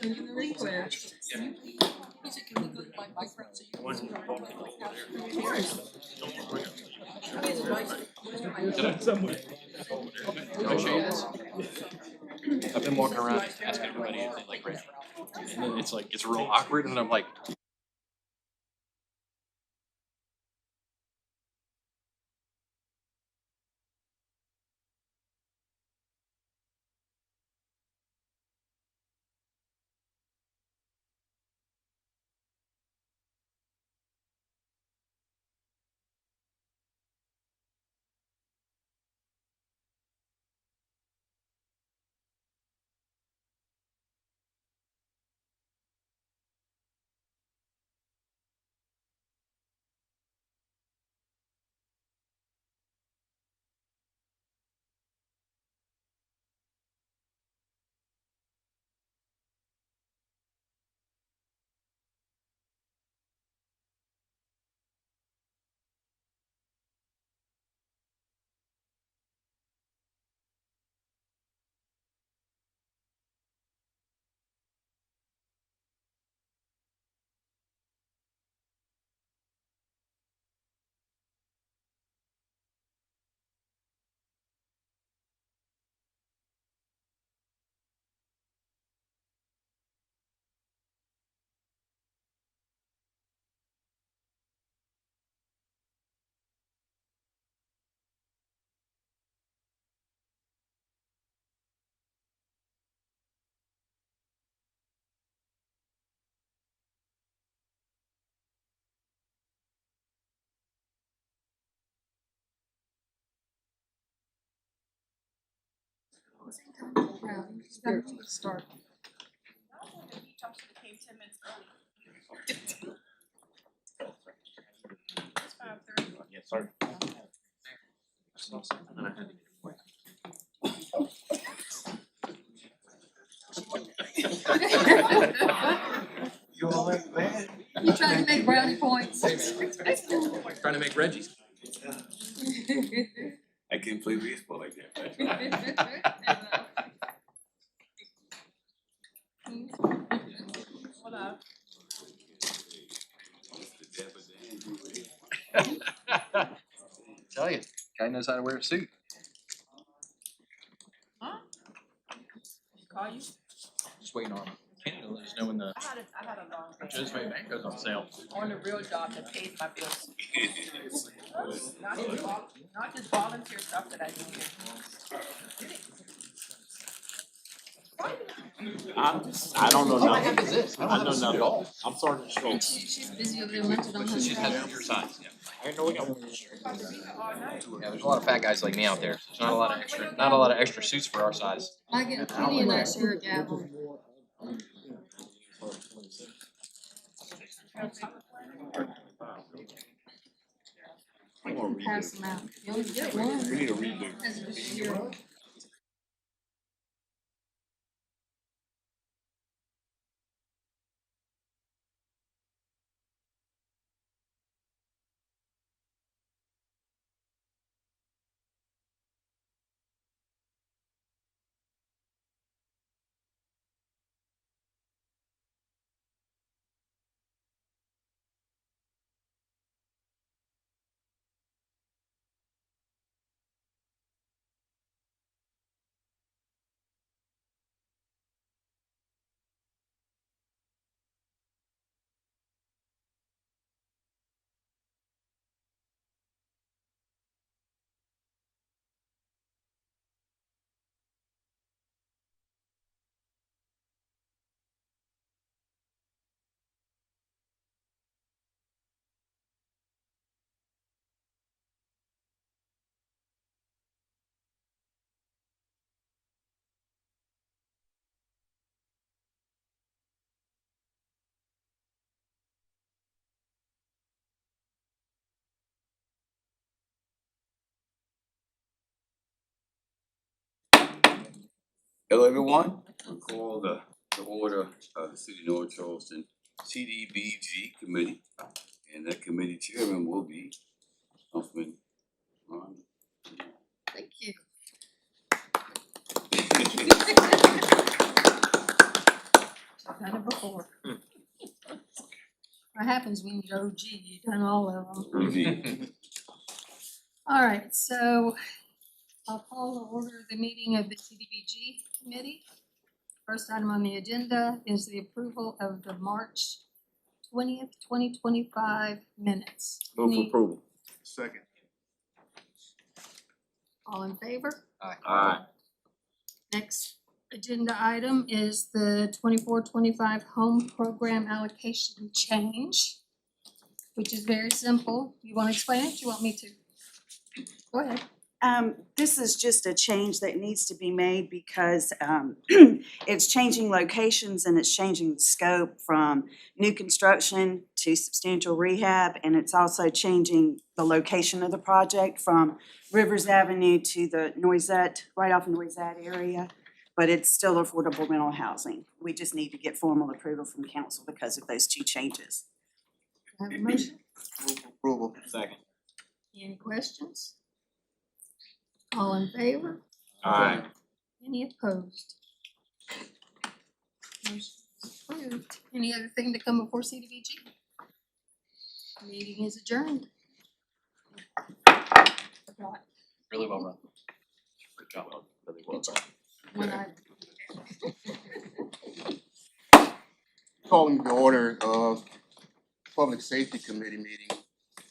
Sending the request. He said, can we go to my friend so you can see our Of course. Can I show you this? I've been walking around asking everybody if they like Reggie. And then it's like, it's real awkward and I'm like, Start. yeah, sorry. You all like that? You trying to make brownie points? Trying to make Reggie's. I can't play baseball like that. What up? Tell you, guy knows how to wear a suit. Huh? Call you? Just waiting on Kenny to let us know when the I had a long day. Joe's Way Bank goes on sale. On the real job that pays my bills. Not just volunteer stuff that I do here. I don't know What the heck nothing. is this? I know suit at nothing. all. I'm Sergeant Schultz. She's busy over there lunching on She's her. had your size. Yeah. I didn't know we got one. Yeah, there's a lot of fat guys like me out there. There's not a lot of extra suits for our size. Kenny and I share a gavel. I can pass them out. You only get one. We need a redo. As a zero. Hello, everyone. We call the order of the City of North Charleston CDBG Committee. And that committee chairman will be Councilman Ron. Thank you. Done it before. What happens when you're OG, you've done all of them. Indeed. All right, so I'll call to order the meeting of the CDBG committee. First item on the agenda is the approval of the March 20th, 2025 minutes. Move for Any- approval. Second. All in favor? Aye. Next agenda item is the 24-25 home program allocation change, which is very simple. You wanna explain it? You want me to? Go ahead. This is just a change that needs to be made because it's changing locations and it's changing the scope from new construction to substantial rehab, and it's also changing the location of the project from Rivers Avenue to the Noisette, right off Noisette area. But it's still affordable rental housing. We just need to get formal approval from council because of those two changes. Have a motion? Move for approval. Second. Any questions? All in favor? Aye. Any opposed? Motion is approved. Any other thing to come before CDBG? Meeting is adjourned. Forgot Really well run. Good job. Really well done. when I- Calling to order Public Safety Committee meeting.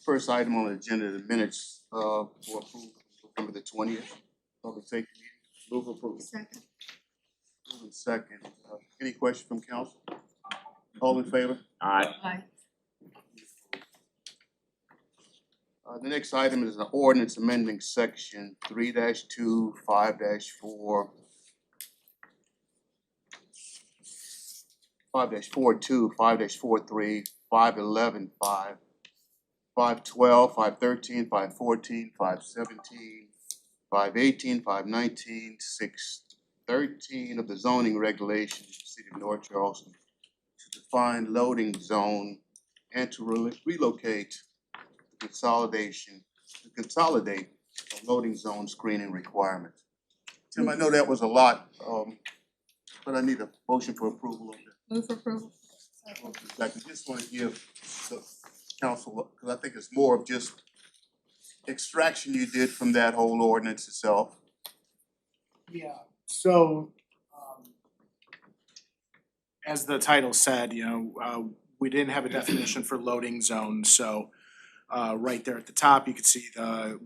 First item on the agenda, the minutes for approval, November the 20th, Public Safety meeting. Move for approval. Second. Moving second. Any question from council? All in favor? Aye. Aye. The next item is an ordinance amending section 3-2, 5-4, 5-42, 5-43, 511, 512, 513, 514, 517, 518, 519, 613 of the zoning regulations of the city of North Charleston to define loading zone and to relocate the consolidate the loading zone screening requirements. Tim, I know that was a lot, but I need a motion for approval of that. Move for approval. Like, I just wanna give the council, cause I think it's more of just extraction you did from that whole ordinance itself. Yeah, so, as the title said, we didn't have a definition for loading zone, so right there at the top, you can see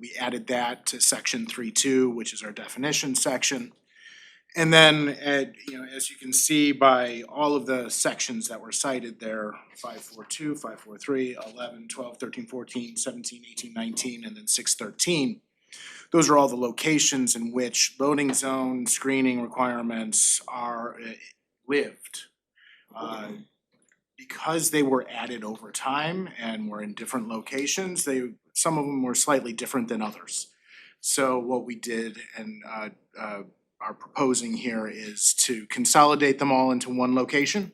we added that to section 3.2, which is our definition section. And then, as you can see by all of the sections that were cited there, 542, 543, 11, 12, 13, 14, 17, 18, 19, and then 613. Those are all the locations in which loading zone screening requirements are lived. Because they were added over time and were in different locations, some of them were slightly different than others. So what we did and are proposing here is to consolidate them all into one location,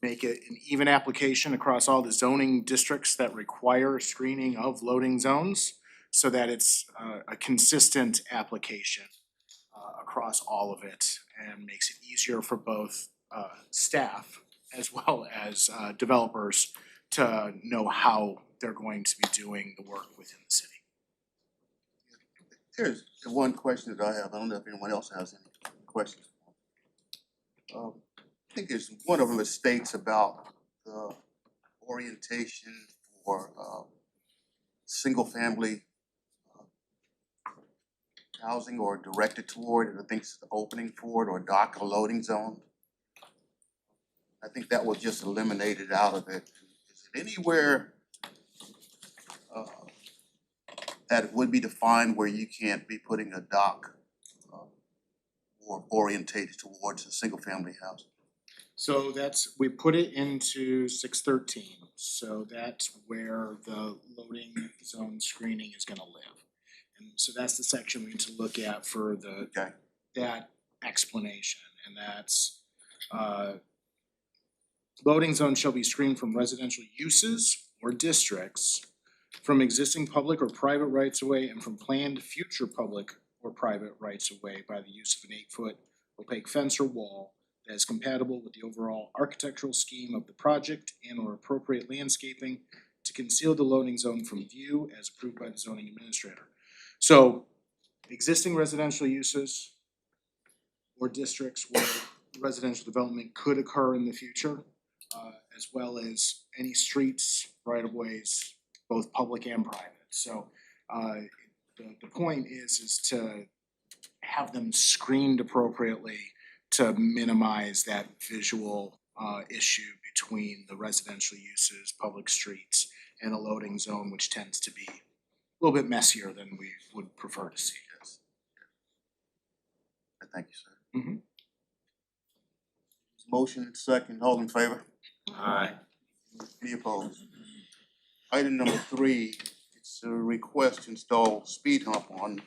make it an even application across all the zoning districts that require screening of loading zones, so that it's a consistent application across all of it, and makes it easier for both staff as well as developers to know how they're going to be doing the work within the city. Here's the one question that I have, I don't know if anyone else has any questions. I think there's one of them that states about the orientation for single-family housing or directed toward it, I think it's the opening for it, or dock or loading zone. I think that was just eliminated out of it. Is it anywhere that would be defined where you can't be putting a dock or orientated towards a single-family house? So we put it into 613, so that's where the loading zone screening is gonna live. And so that's the section we need to look at for Okay. that explanation, and that's loading zones shall be screened from residential uses or districts, from existing public or private rights of way, and from planned future public or private rights of way by the use of an 8-foot opaque fence or wall that is compatible with the overall architectural scheme of the project and or appropriate landscaping to conceal the loading zone from view as approved by the zoning administrator. So existing residential uses or districts where residential development could occur in the future, as well as any streets, right-of-ways, both public and private. So the point is to have them screened appropriately to minimize that visual issue between the residential uses, public streets, and a loading zone, which tends to be a little bit messier than we would prefer to see. Thank you, sir. Mhm. Motion second, all in favor? Aye. Any opposed? Item number 3, it's a request to install speed hump on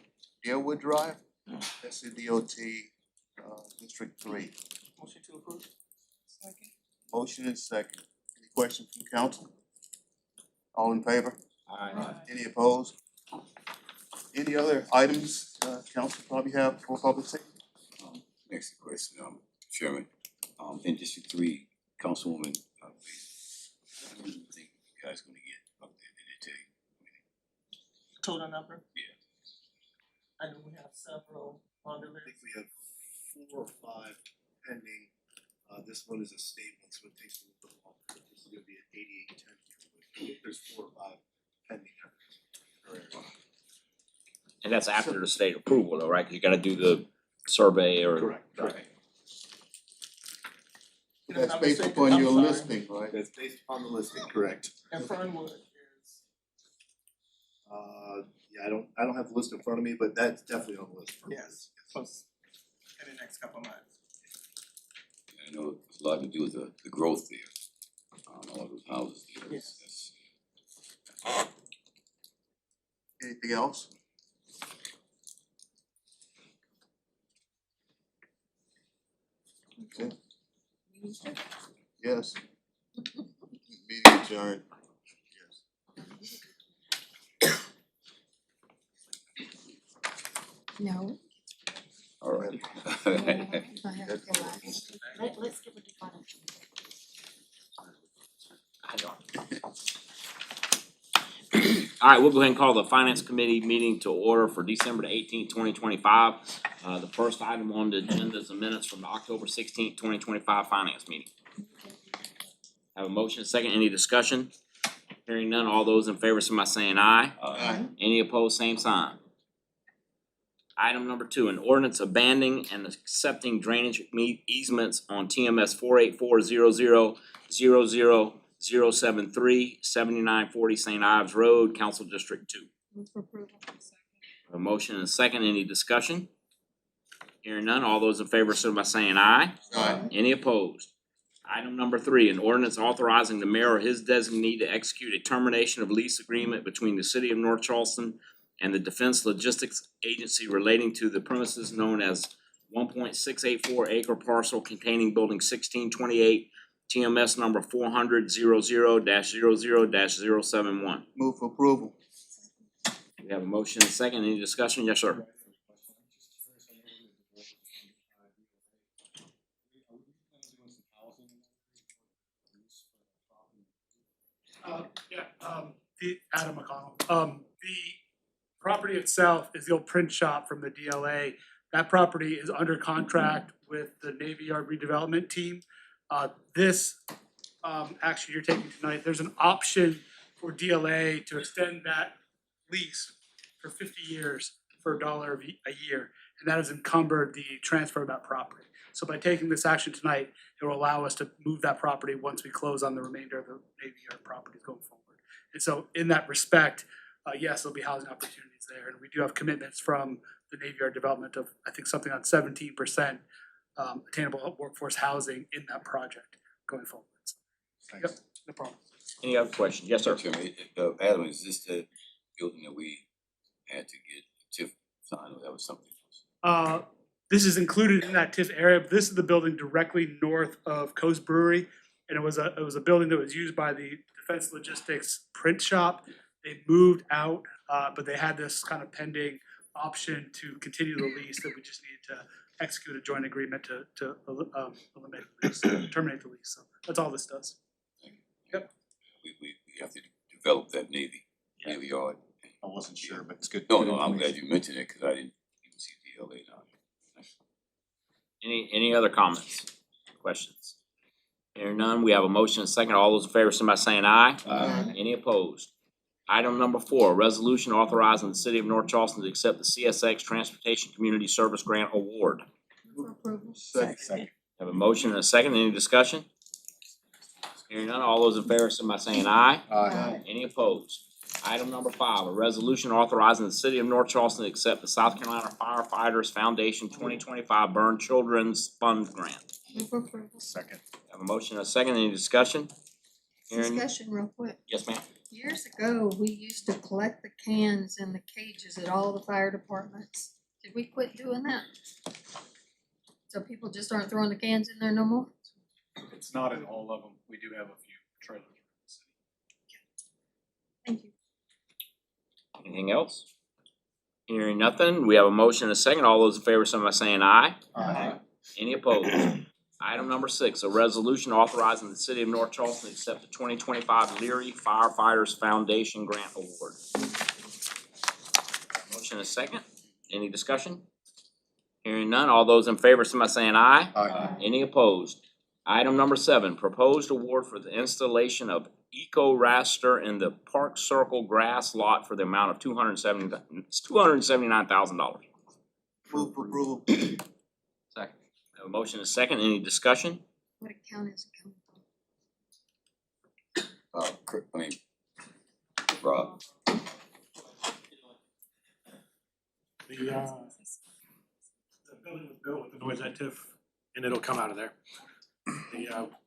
Deerwood Drive. That's the DOT, District 3. Motion to approve. Second. Motion and second. Any questions from council? All in favor? Aye. Any opposed? Any other items, council probably have for public safety? Next question, Chairman, in District 3, Councilwoman, please, what do you think you guys gonna get up there, did it tell you? Total number? Yeah. I know we have several on the I think list. we have 4 or 5 pending. This one is a state one, so it takes a little bit longer. This is gonna be an 8810. There's 4 or 5 pending. And that's after the state approval though, right? Cause you gotta do the survey or. Correct. That's based upon your listing, right? That's based upon the listing, correct. And Fernwood is, Yeah, I don't have the list in front of me, but that's definitely on the list. yes, close in the next couple months. I know it's a lot to do with the growth there, all those houses there, Yes. that's, Anything else? Okay. Yes. Meeting adjourned. Yes. No. all right. I have to go last. Let's give it to financial. I don't. Alright, we'll go ahead and call the finance committee meeting to order for December 18th, 2025. The first item on the agenda is the minutes from the October 16th, 2025 finance meeting. Have a motion, second, any discussion? Hearing none, all those in favor, say by saying aye. Aye. Any opposed, same sign. Item number 2, an ordinance abandoning and accepting drainage easements on TMS 484000073 7940 St. Ives Road, Council District 2. Move for approval. A motion and a second, any discussion? Hearing none, all those in favor, say by saying aye. Aye. Any opposed? Item number 3, an ordinance authorizing the mayor or his designee to execute a termination of lease agreement between the city of North Charleston and the Defense Logistics Agency relating to the premises known as 1.684 acre parcel containing building 1628, TMS number 400-00-00-071. Move for approval. We have a motion and a second, any discussion? Yes, sir. Adam McConnell. The property itself is the old print shop from the DLA. That property is under contract with the Navy Yard redevelopment team. This action you're taking tonight, there's an option for DLA to extend that lease for 50 years for $1 a year. And that has encumbered the transfer of that property. So by taking this action tonight, it will allow us to move that property once we close on the remainder of the Navy Yard properties going forward. And so in that respect, yes, there'll be housing opportunities there. And we do have commitments from the Navy Yard development of, I think, something on 17% attainable workforce housing in that project going forward. So, yep, no problem. Any other questions? Yes, sir. Chairman, Adam, is this the building that we had to get TIF signed, or that was something else? This is included in that TIF area, but this is the building directly north of Coast Brewery. And it was a building that was used by the Defense Logistics print shop. They moved out, but they had this kind of pending option to continue the lease that we just needed to execute a joint agreement to eliminate the lease, terminate the lease. So that's all this does. We have to develop that Navy yard. I wasn't sure, but it's good. No, good no, I'm glad information. you mentioned it, cause I didn't even see DLA now. Any other comments, questions? Hearing none, we have a motion and a second. All those in favor, signify by saying aye. Aye. Any opposed? Item number 4, resolution authorizing the city of North Charleston to accept the CSX Transportation Community Service Grant Award. For approval. Second. Have a motion and a second. Any discussion? Hearing none, all those in favor, signify by saying aye. Aye. Any opposed? Item number 5, a resolution authorizing the city of North Charleston to accept the South Carolina Firefighters Foundation 2025 Burn Children's Fund Grant. Move for approval. Second. Have a motion and a second. Any discussion? Hearing, Discussion real quick. yes, ma'am. Years ago, we used to collect the cans in the cages at all the fire departments. Did we quit doing that? So people just aren't throwing the cans in there no more? It's not in all of them. We do have a few trailers. Thank you. Anything else? Hearing nothing, we have a motion and a second. All those in favor, signify by saying aye. Aye. Any opposed? Item number 6, a resolution authorizing the city of North Charleston to accept the 2025 Leary Firefighters Foundation Grant Award. Motion and a second. Any discussion? Hearing none, all those in favor, signify by saying aye. Aye. Any opposed? Item number 7, proposed award for the installation of Eco Raster in the Park Circle grass lot for the amount of $279,000. Move for approval. Second. Have a motion and a second. Any discussion? What account is it coming from? Rob, The building was built with the noise at TIF, and it'll come out of there.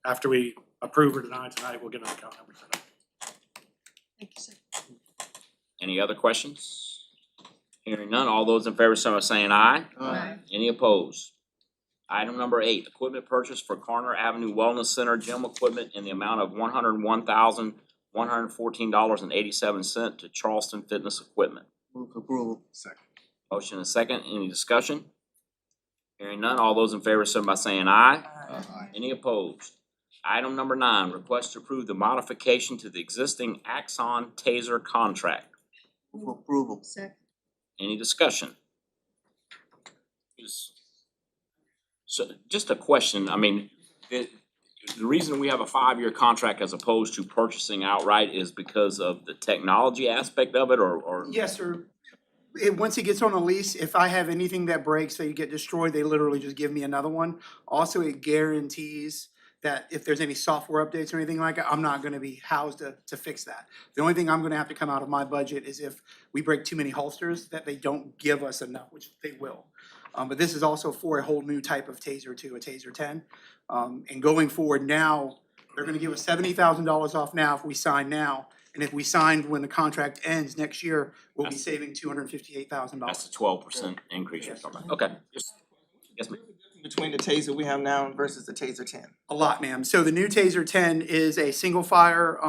After we approve or deny tonight, we'll get an account number tonight. Thank you, sir. Any other questions? Hearing none, all those in favor, signify by saying aye. Aye. Any opposed? Item number 8, equipment purchase for Carner Avenue Wellness Center gym equipment in the amount of $101,114.87 to Charleston Fitness Equipment. Move for approval. Second. Motion and second, any discussion? Hearing none, all those in favor, signify by saying aye. Aye. Any opposed? Item number 9, request to approve the modification to the existing Axon Taser contract. Move for approval. Second. Any discussion? So, just a question, I mean, the reason we have a 5-year contract as opposed to purchasing outright is because of the technology aspect of it, or? Yes, sir. Once it gets on a lease, if I have anything that breaks, they get destroyed, they literally just give me another one. Also, it guarantees that if there's any software updates or anything like that, I'm not gonna be housed to fix that. The only thing I'm gonna have to come out of my budget is if we break too many holsters, that they don't give us enough, which they will. But this is also for a whole new type of taser too, a Taser 10. And going forward now, they're gonna give us $70,000 off now if we sign now. And if we signed when the contract ends next year, we'll be saving $258,000. That's a 12% increase you're talking about, okay. Yes, ma'am. Between the taser we have now versus the Taser 10? A lot, ma'am. So the new Taser 10 is a single fire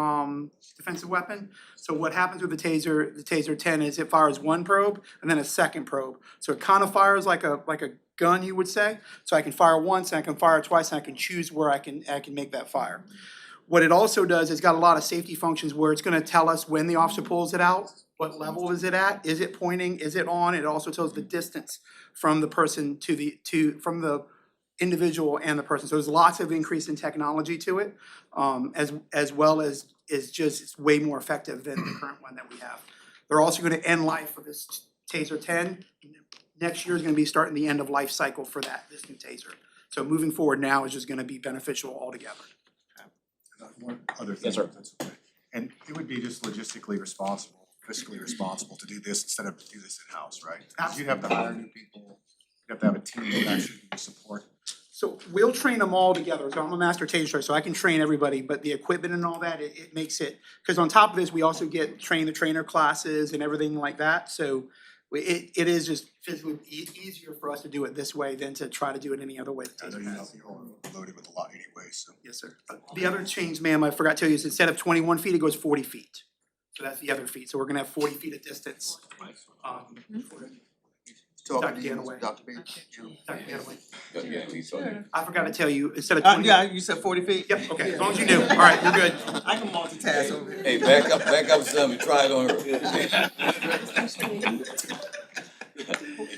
defensive weapon. So what happens with the Taser 10 is it fires one probe and then a second probe. So it kind of fires like a gun, you would say. So I can fire once and I can fire twice and I can choose where I can make that fire. What it also does is got a lot of safety functions where it's gonna tell us when the officer pulls it out, what level is it at, is it pointing, is it on? It also tells the distance from the person from the individual and the person. So there's lots of increase in technology to it, as well as it's way more effective than the current one that we have. They're also gonna end life for this Taser 10. Next year is gonna be starting the end of life cycle for this new Taser. So moving forward now is just gonna be beneficial altogether. One other thing, Yes, sir. if that's okay. And it would be just logistically responsible, fiscally responsible to do this instead of do this in-house, right? 'Cause you'd have to hire new people, you'd have to have a team that actually can support. So we'll train them all together. So I'm a master taser, so I can train everybody, but the equipment and all that, it makes it, because on top of this, we also get the trainer classes and everything like that. So it is just physically easier for us to do it this way than to try to do it any other way. I know you're loaded with a lot anyway, so. Yes, sir. The other change, ma'am, I forgot to tell you, is instead of 21 feet, it goes 40 feet. So that's the other feet. So we're gonna have 40 feet of distance. Talking Dr. to you, Ganaway. Dr. Bailey. Dr. Ganaway. Yeah, we saw that. I forgot to tell you, instead of 20. Yeah, you said 40 feet? Yep, okay, as long as you knew. All right, you're good. I can multitask over here. Hey, back up some and try it on her. Hey,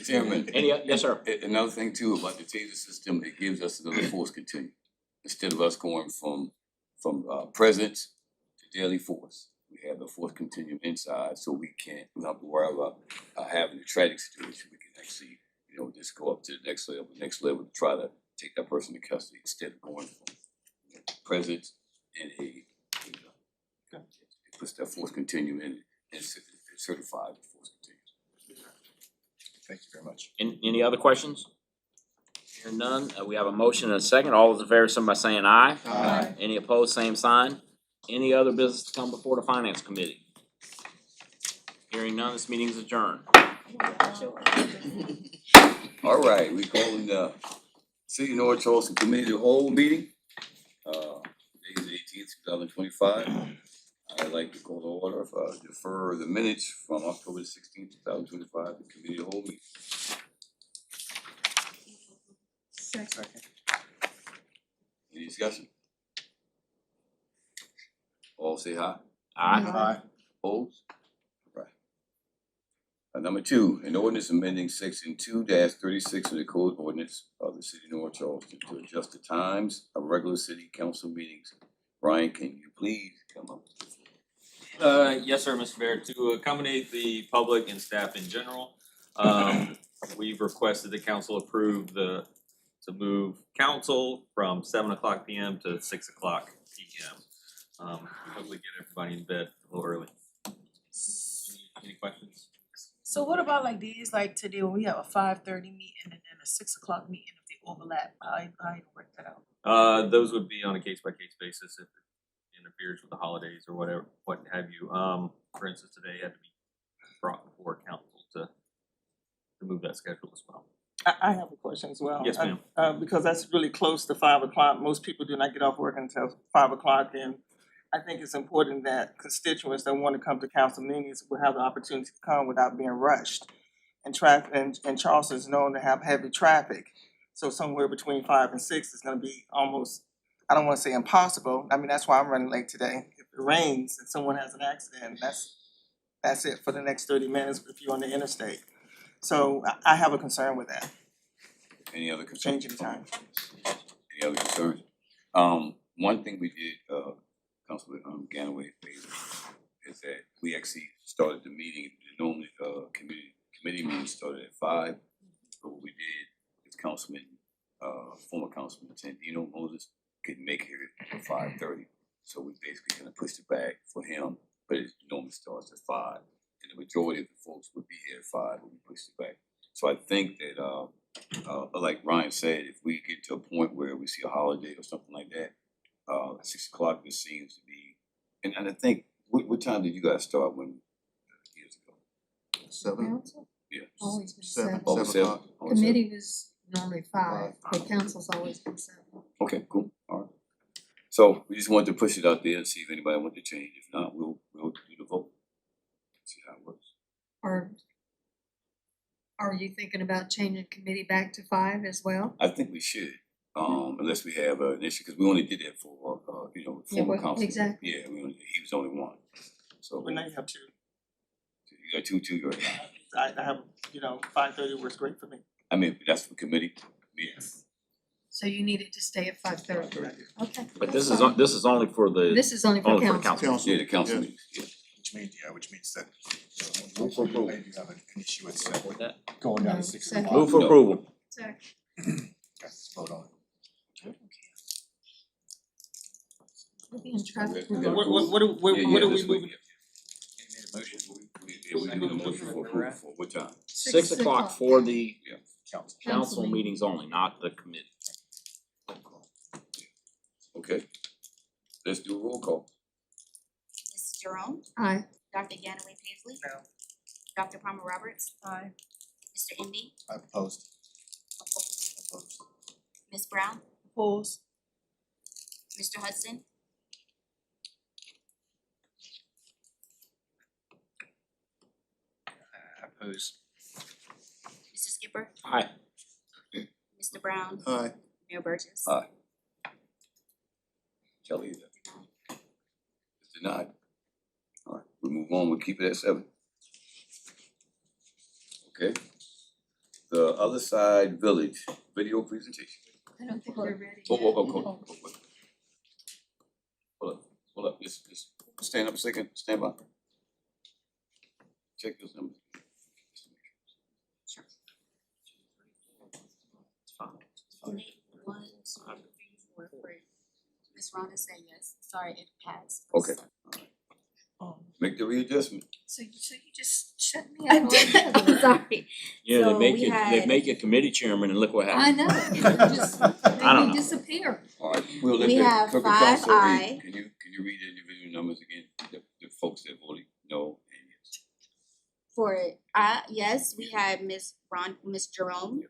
Chairman. Yes, sir. Another thing too about the taser system, it gives us another force continuum. Instead of us going from presence to daily force, we have the force continuum inside, so we don't have to worry about having a tragic situation. We can actually, just go up to the next level to try to take that person into custody instead of going from presence and it puts that force continuum in and certified the force continuum. Thank you very much. Any other questions? Hearing none, we have a motion and a second. All those in favor, signify by saying aye. Aye. Any opposed, same sign. Any other business to come before the finance committee? Hearing none, this meeting is adjourned. All right, we calling the City of North Charleston Committee of the Whole meeting. Today is the 18th, 2025. I'd like to call the order, defer the minutes from October 16th, 2025, the Committee of the Whole meeting. Second. Any discussion? All say aye. Aye. Opposed? Right. Number two, an ordinance amending section 2-36 of the Code of Ordinance of the City of North Charleston to adjust the times of regular city council meetings. Brian, can you please come up? Yes, sir, Mr. Mayor. To accommodate the public and staff in general, we've requested the council approve to move council from 7:00 PM to 6:00 PM. Hopefully get everybody in bed a little early. Any questions? So what about like these, like today, when we have a 5:30 meeting and then a 6:00 meeting, if they overlap, how you work that out? Those would be on a case by case basis if it interferes with the holidays or whatever, what have you. For instance, today had to be brought before council to move that schedule as well. I have a question as well. Yes, ma'am. Because that's really close to 5:00. Most people do not get off work until 5:00, and I think it's important that constituents that want to come to council meetings will have the opportunity to come without being rushed. And Charleston is known to have heavy traffic, so somewhere between 5 and 6 is gonna be almost, I don't wanna say impossible. I mean, that's why I'm running late today. If it rains and someone has an accident, that's it for the next 30 minutes if you're on the interstate. So I have a concern with that, Any other concerns? changing the time. Any other concerns? One thing we did, Councilman Ganaway is that we actually started the meeting. Normally, committee meetings started at 5. But what we did is former Councilman Tandino Moses couldn't make it here at 5:30, so we basically kind of pushed it back for him. But it normally starts at 5, and the majority of the folks would be here at 5, but we pushed it back. So I think that, like Ryan said, if we get to a point where we see a holiday or something like that, 6:00 just seems to be, and I think, what time did you guys start years ago? 7. Council? Yeah. Always been 7. 7. Oh, 7 7. o'clock. Oh, 7. Committee was normally 5, but council's always been 7. Okay, cool, alright. So we just wanted to push it out there and see if anybody wanted to change. If not, we'll do the vote. See how it works. Or are you thinking about changing committee back to 5 as well? I think we should, unless we have an issue, because we only did that for, Yeah, former well, council. exactly. Yeah, he was only one. So But now you have 2. you got two, right? I have, 5:30 works great for me. I mean, that's for committee meetings. So you need it to stay at 5:30? Okay. But this is only for the. This is only for Only for council. council. Yeah, the council Yeah. meetings, yeah. Which means that, Move for approval. maybe you have an issue with With that. going down No, to 6 second. o'clock. Move for No. approval. Second. Okay, let's vote on it. We'll be in traffic. Yeah. What are we this week, moving? yeah. We need a motion for approval for what time? 6:00 for the Yeah. Council. council meeting. meetings only, not the committee. Okay. Let's do a roll call. Mrs. Jerome, Aye. Dr. Ganaway Paisley. No. Dr. Palmer Roberts, Aye. Mr. Indy, I opposed. Ms. Brown, Oppose. Mr. Hudson, Oppose. Mr. Skipper, Aye. Mr. Brown, Aye. Mayor Burgess. Aye. Kelly, is that? It's denied. All right, we move on, we'll keep it at 7. Okay. The other side village, video presentation. I don't think we're ready. Hold up, just stand up a second, stand by. Check those numbers. One, two, three, four. Ms. Rhonda said yes, sorry, it passed. Okay, make the readjustment. So you just shut me I up did, altogether. sorry. Yeah, So they make we you, they had- make you committee chairman and look what I happened. know, you just I made don't me know. disappear. All right, we'll let We the have clerk of 5 council read. aye. Can you read the individual numbers again? The folks that voted no and yes. For yes, we had Miss Jerome,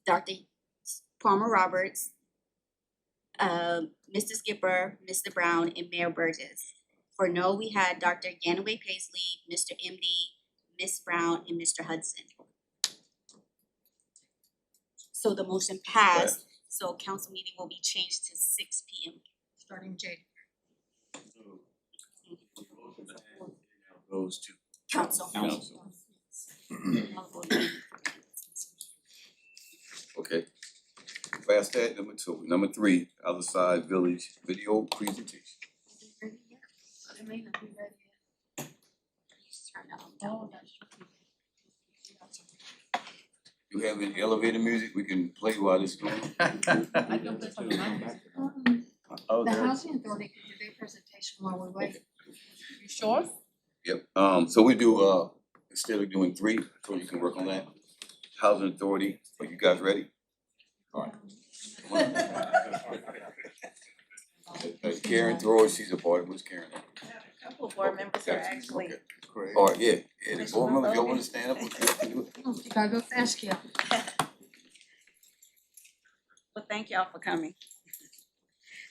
Dr. Palmer Roberts, Mr. Skipper, Mr. Brown, and Mayor Burgess. For no, we had Dr. Ganaway Paisley, Mr. MD, Miss Brown, and Mr. Hudson. So the motion passed, so council meeting will be changed to 6 p.m. Starting January. Goes to Council. Okay. Past that, number 2. Number 3, other side village video presentation. I may not be ready yet. Oh, You have any elevator music we can play while this is going? Oh, The there. housing authority could do their presentation while we wait. You sure? Yep, so we do, instead of doing 3, so you can work on that. Housing authority, are you guys ready? Alright. Karen Thrower, she's a part of, what's Karen? A couple of board members are actually. Okay. Alright, yeah, the board members, y'all wanna stand up? You gotta go fast, Kim. Well, thank y'all for coming.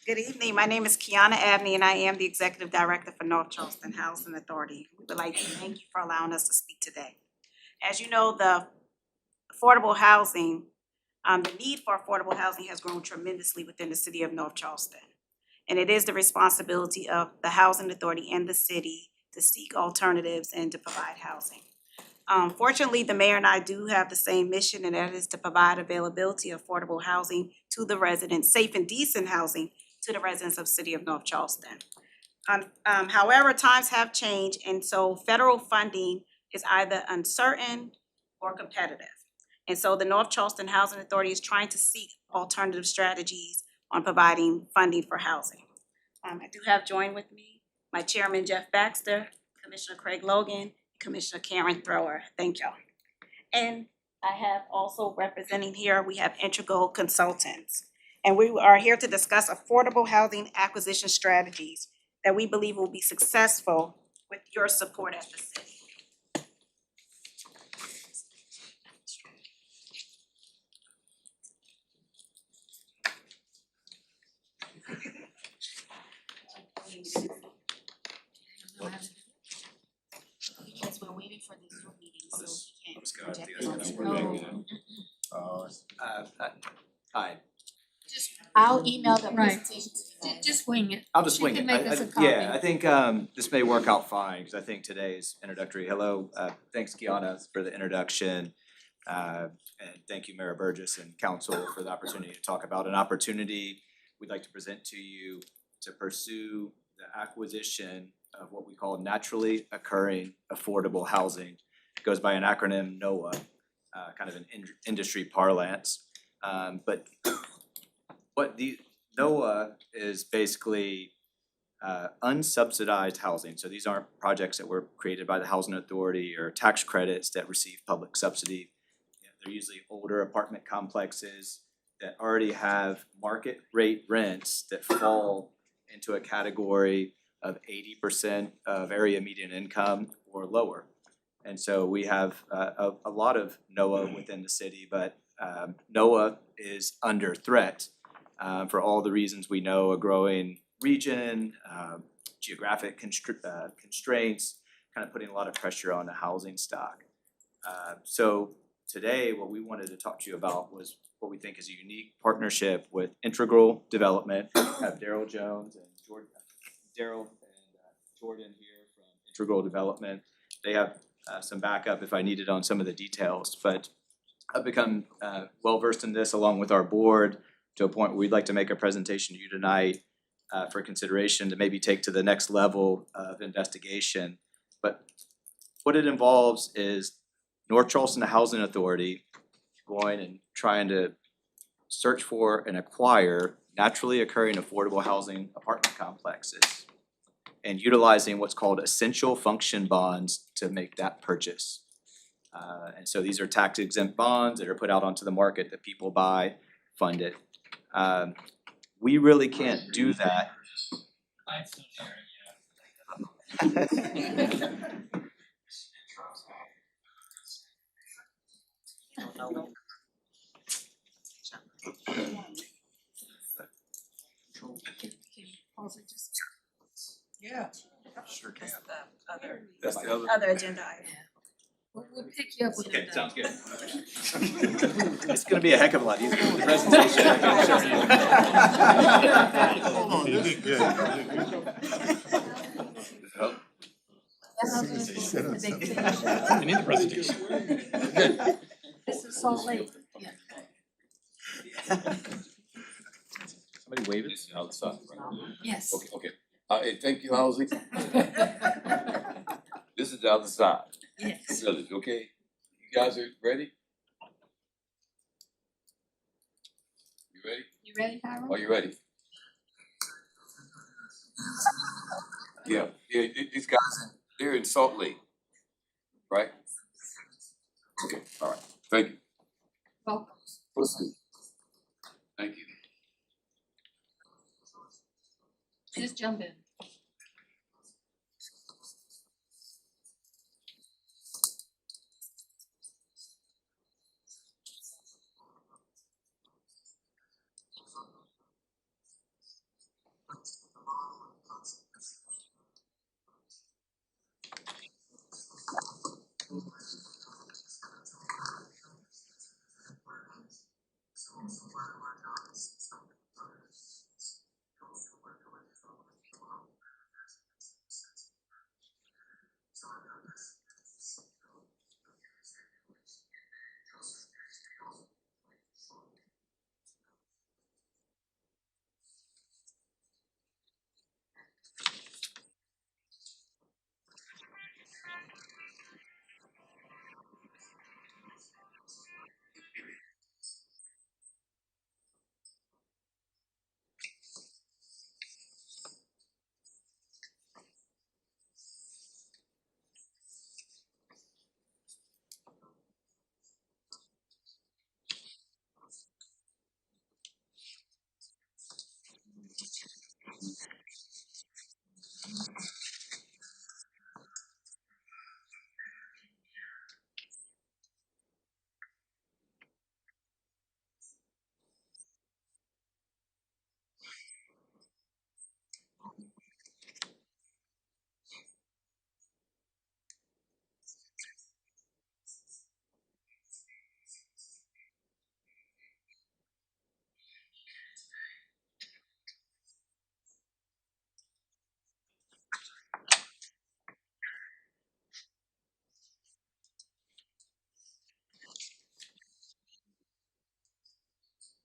Good evening, my name is Kiana Abney and I am the Executive Director for North Charleston Housing Authority. We would like to thank you for allowing us to speak today. As you know, the affordable housing, the need for affordable housing has grown tremendously within the city of North Charleston. And it is the responsibility of the Housing Authority and the city to seek alternatives and to provide housing. Fortunately, the mayor and I do have the same mission, and that is to provide availability of affordable housing to the residents, safe and decent housing to the residents of city of North Charleston. However, times have changed, and so federal funding is either uncertain or competitive. And so the North Charleston Housing Authority is trying to seek alternative strategies on providing funding for housing. I do have joined with me my chairman, Jeff Baxter, Commissioner Craig Logan, Commissioner Karen Thrower. Thank y'all. And I have also representing here, we have Integral Consultants. And we are here to discuss affordable housing acquisition strategies that we believe will be successful with your support at the city. Because we're waiting for the Zoom meeting, so we can't Scott, project the it on other Zoom. one. Hi, Just, I'll email the Right. presentation to you guys. just wing it. I'll just She wing can it. make us a copy. Yeah, I think this may work out fine, because I think today is introductory. Hello, thanks Kiana for the introduction. And thank you Mayor Burgess and council for the opportunity to talk about an opportunity we'd like to present to you to pursue the acquisition of what we call naturally occurring affordable housing. It goes by an acronym NOAA, kind of an industry parlance. But what the NOAA is basically unsubsidized housing. So these aren't projects that were created by the Housing Authority or tax credits that receive public subsidy. They're usually older apartment complexes that already have market rate rents that fall into a category of 80% of area median income or lower. And so we have a lot of NOAA within the city, but NOAA is under threat for all the reasons we know: a growing region, geographic constraints, kind of putting a lot of pressure on the housing stock. So today, what we wanted to talk to you about was what we think is a unique partnership with Integral Development. We have Daryl Jones and Daryl and Jordan here from Integral Development. They have some backup if I needed on some of the details, but I've become well versed in this along with our board to a point where we'd like to make a presentation to you tonight for consideration to maybe take to the next level of investigation. But what it involves is North Charleston Housing Authority going and trying to search for and acquire naturally occurring affordable housing apartment complexes and utilizing what's called essential function bonds to make that purchase. And so these are tax exempt bonds that are put out onto the market that people buy, fund it. We really can't do that. Yeah. Sure can. That's the other. Other agenda item. We'll pick you up when you're Okay, done. sounds good. It's gonna be a heck of a lot easier than the presentation, I can assure you. Hold on, this is good. That house is the big thing. I need the presentation. This is Salt Lake, yeah. Somebody wave it. This is outside, right? Yes. Okay. Hey, thank you, Housing. This is the other side. Yes. Village, okay? You guys are ready? You ready? You ready, Hiram? Are you ready? Yeah, these guys, they're in Salt Lake, right? Okay, all right, thank you. Welcome. Proceed. Thank you. Just jump in.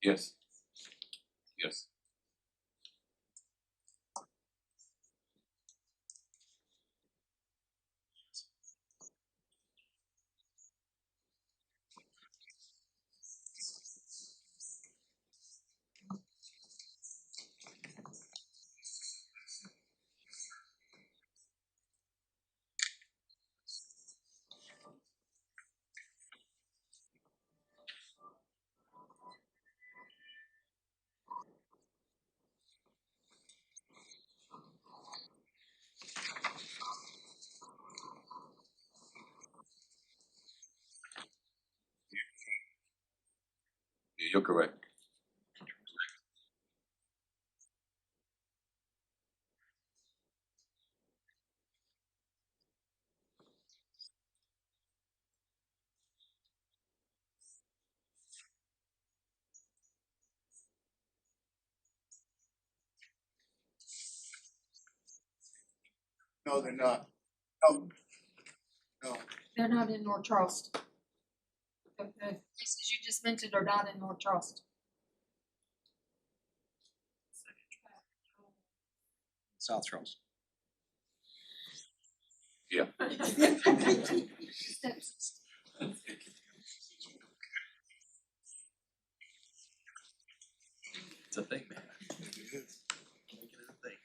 Yes. Yes. You're correct. No, they're not. No. No. They're not in North Charleston. The places you just mentioned are not in North Charleston. South Charleston. Yeah. It's a thing, man. Make it a thing.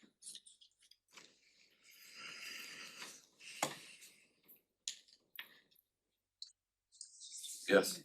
Yes.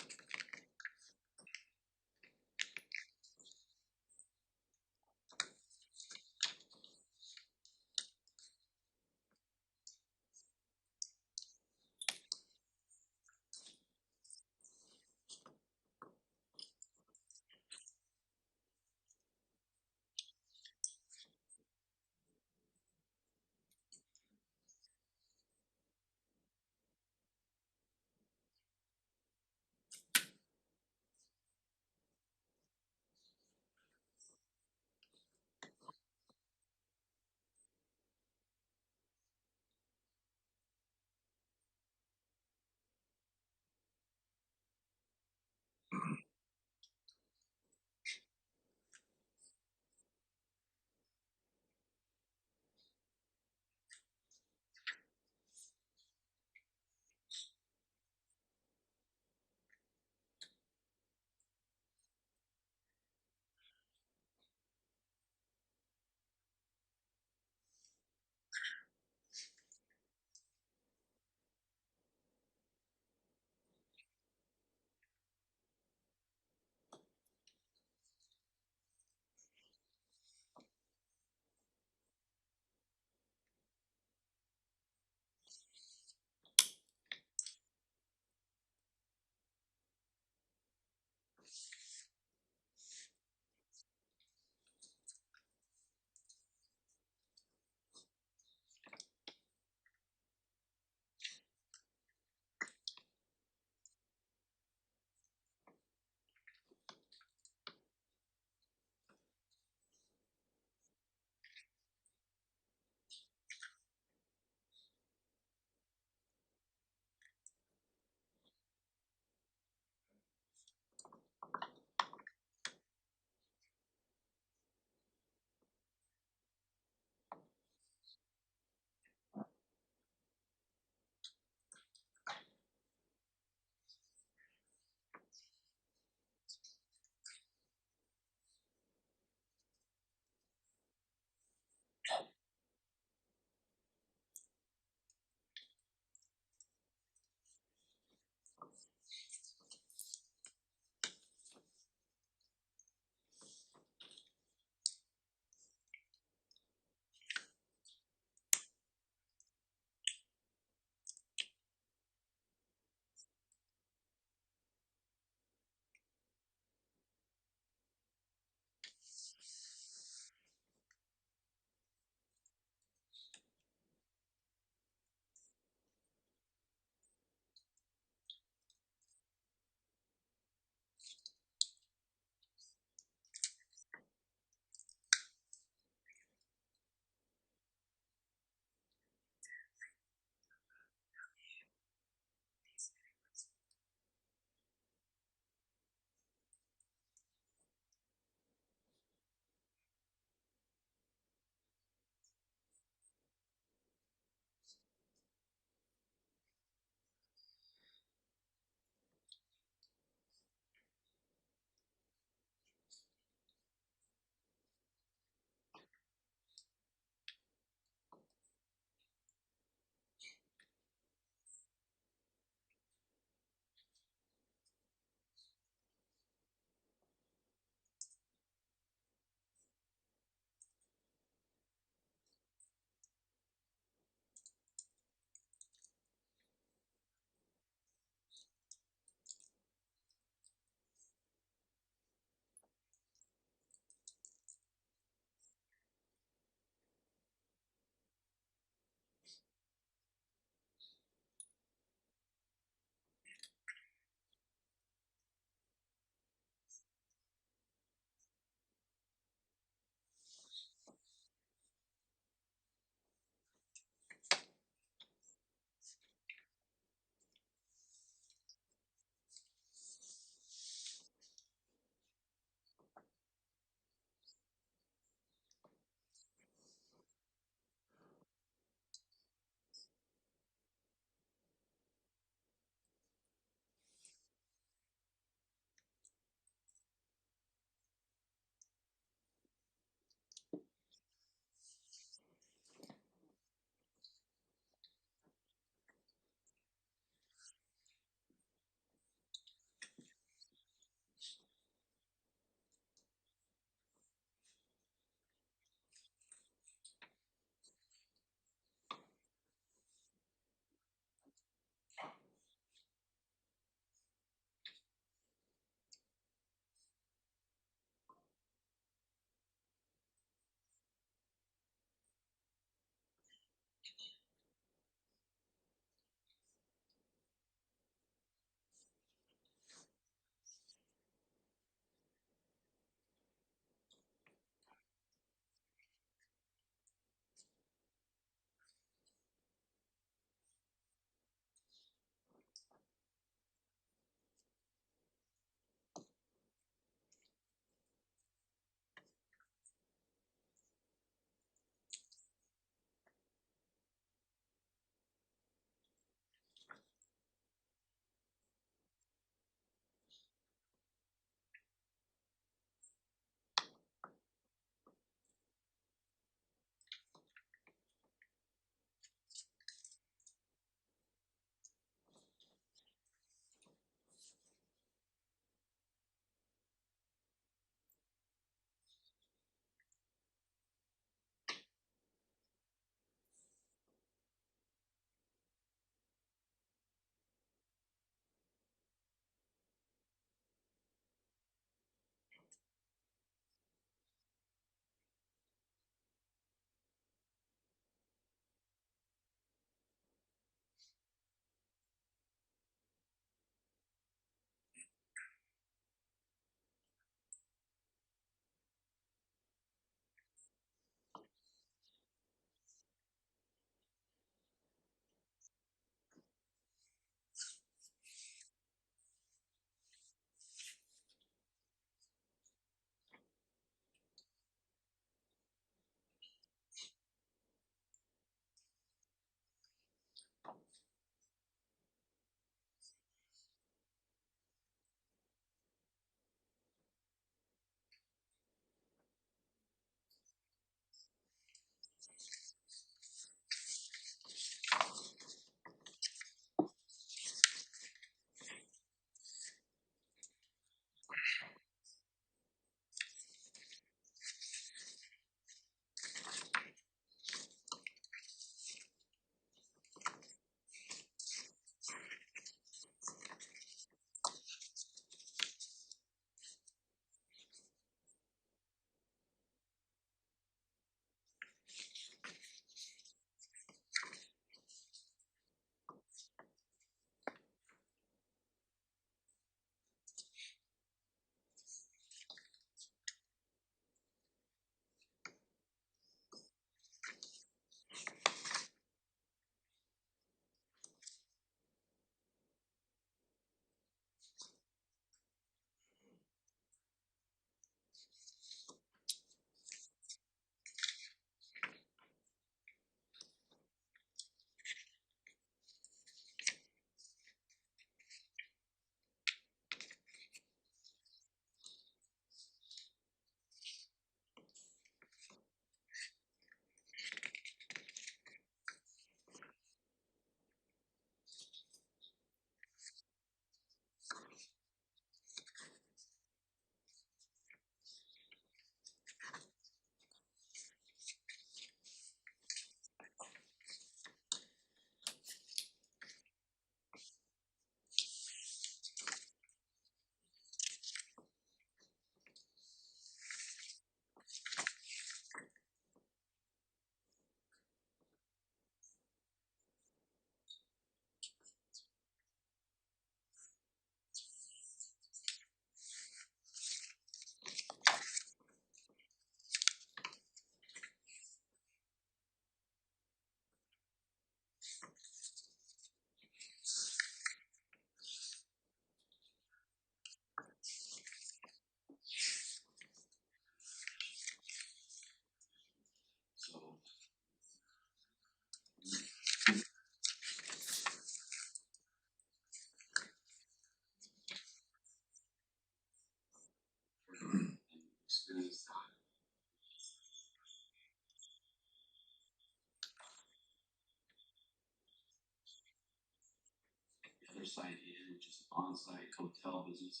other side in, which is on-site hotel business.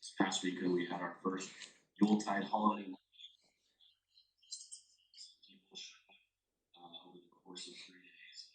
This past weekend, we had our first Yuletide holiday. People showed up, over the course of 3 days.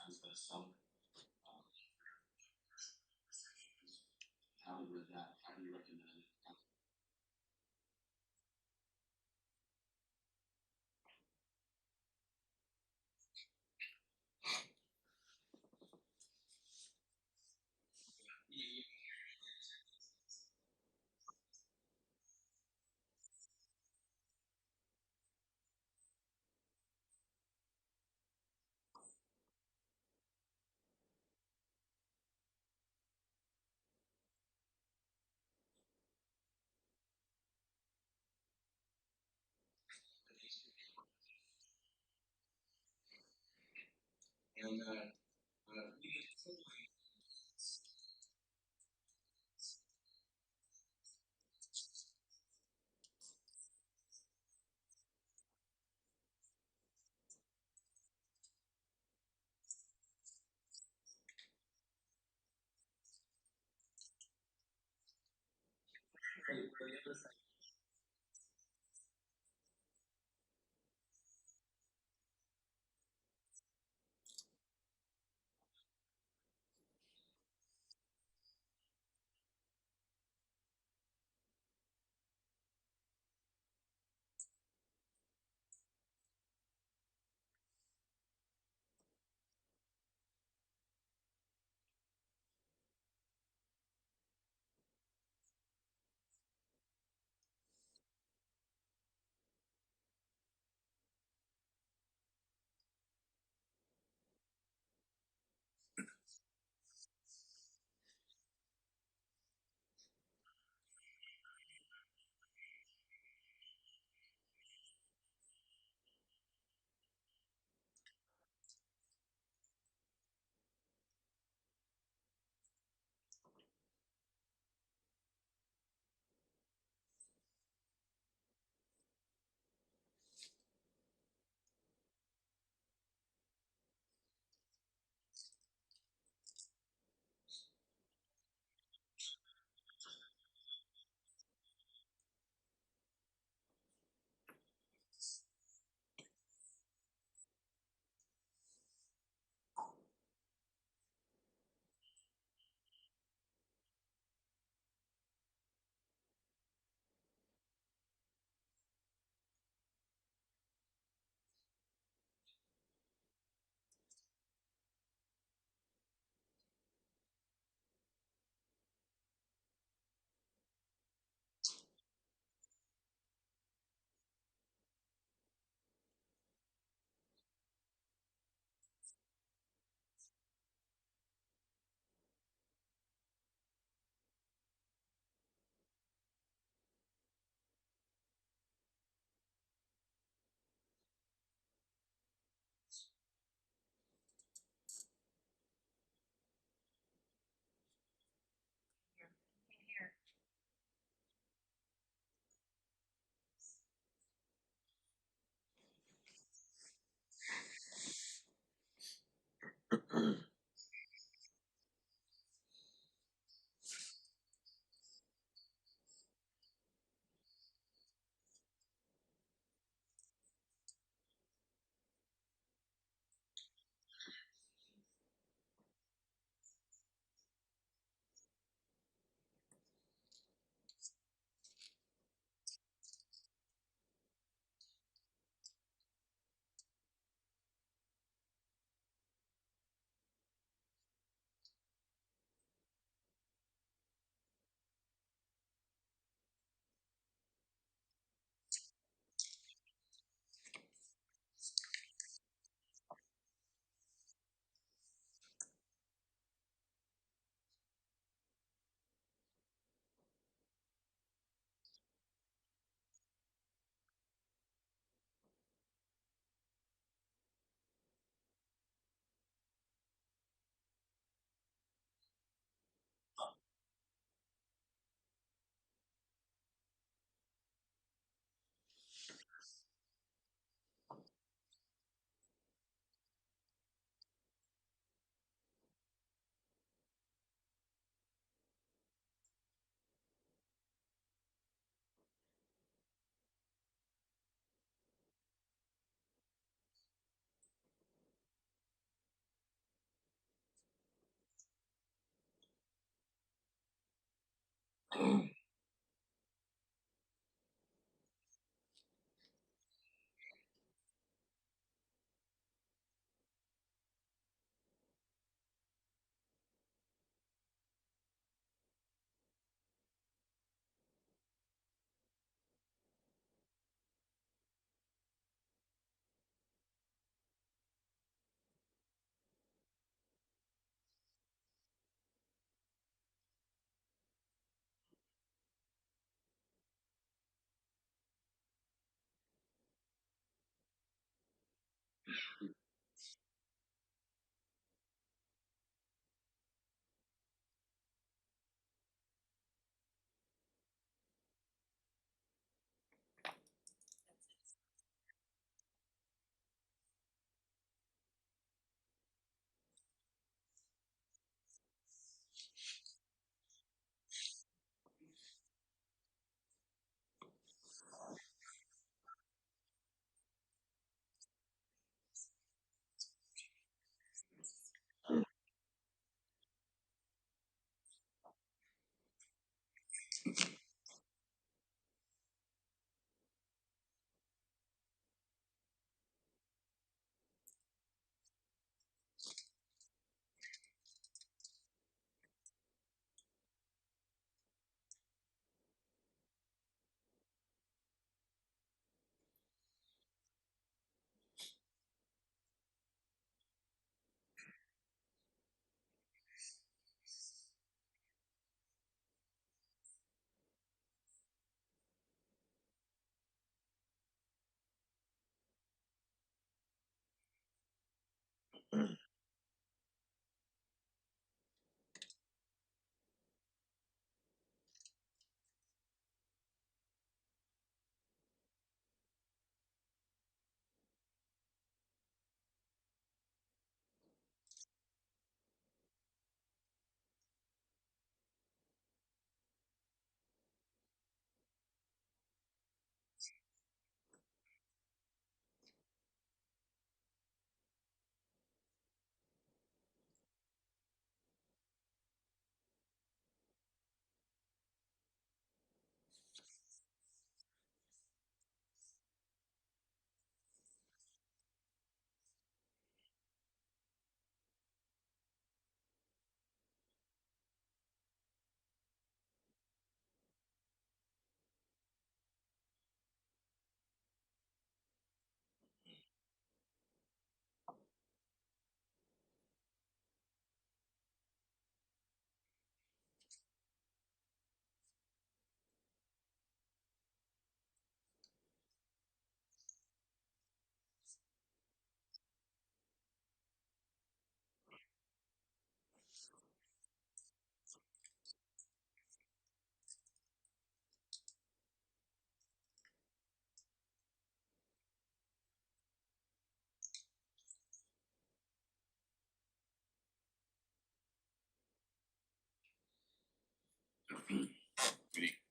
Times best seller. Haven't read that, highly recommend it. And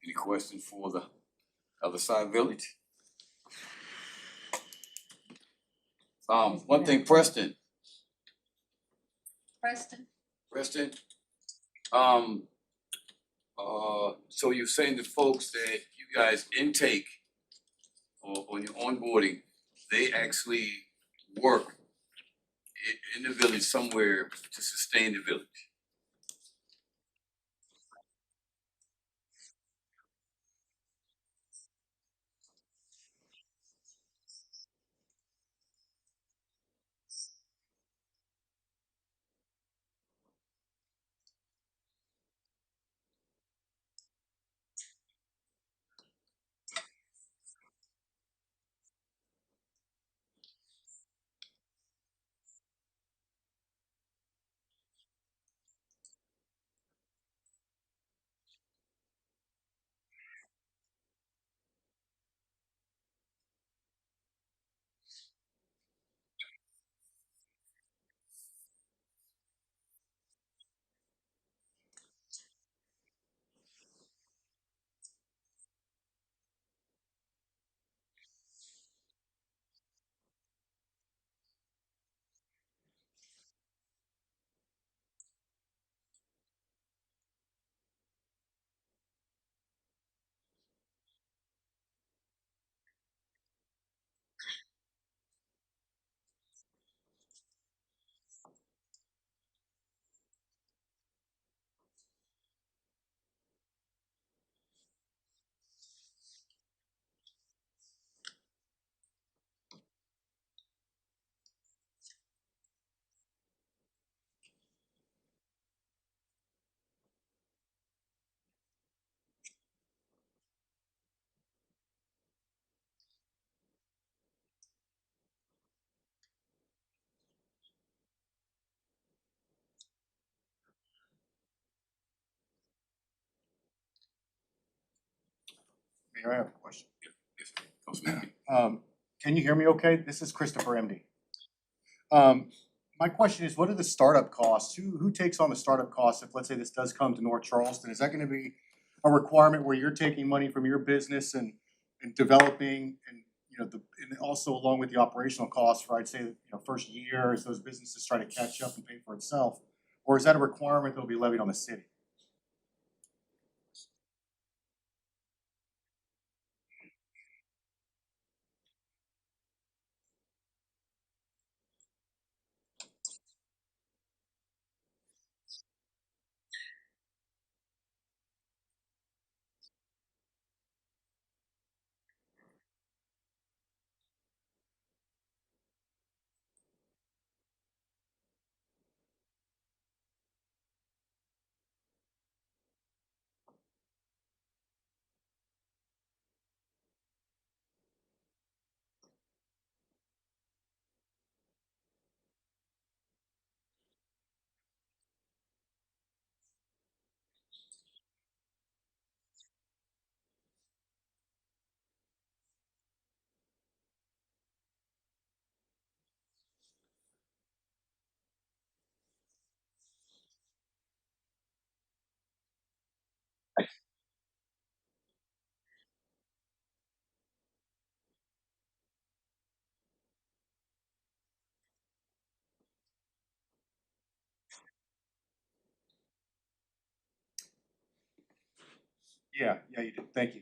Any questions for the other side village? One thing, Preston, um, so you're saying to folks that you guys intake or on your onboarding, they actually work in the village somewhere to sustain the village? Mayor, I have a question. Yes, Councilman. Can you hear me okay? This is Christopher MD. My question is, what are the startup costs? Who takes on the startup costs if, let's say, this does come to North Charleston? Is that gonna be a requirement where you're taking money from your business and developing and, you know, and also along with the operational costs for, I'd say, you know, first year as those businesses try to catch up and pay for itself? Or is that a requirement that'll be levied on the city? Yeah, you did, thank you.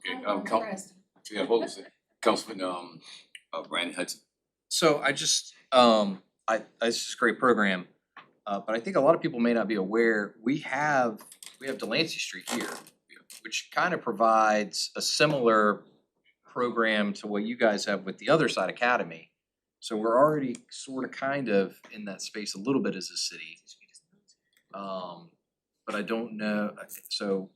Okay, yeah, hold on a second. Councilman, Brandon Hudson. So I just, it's just a great program, but I think a lot of people may not be aware, we have Delancey Street here, which kind of provides a similar program to what you guys have with the other side academy. So we're already sort of kind of in that space a little bit as a city. But I don't know, so,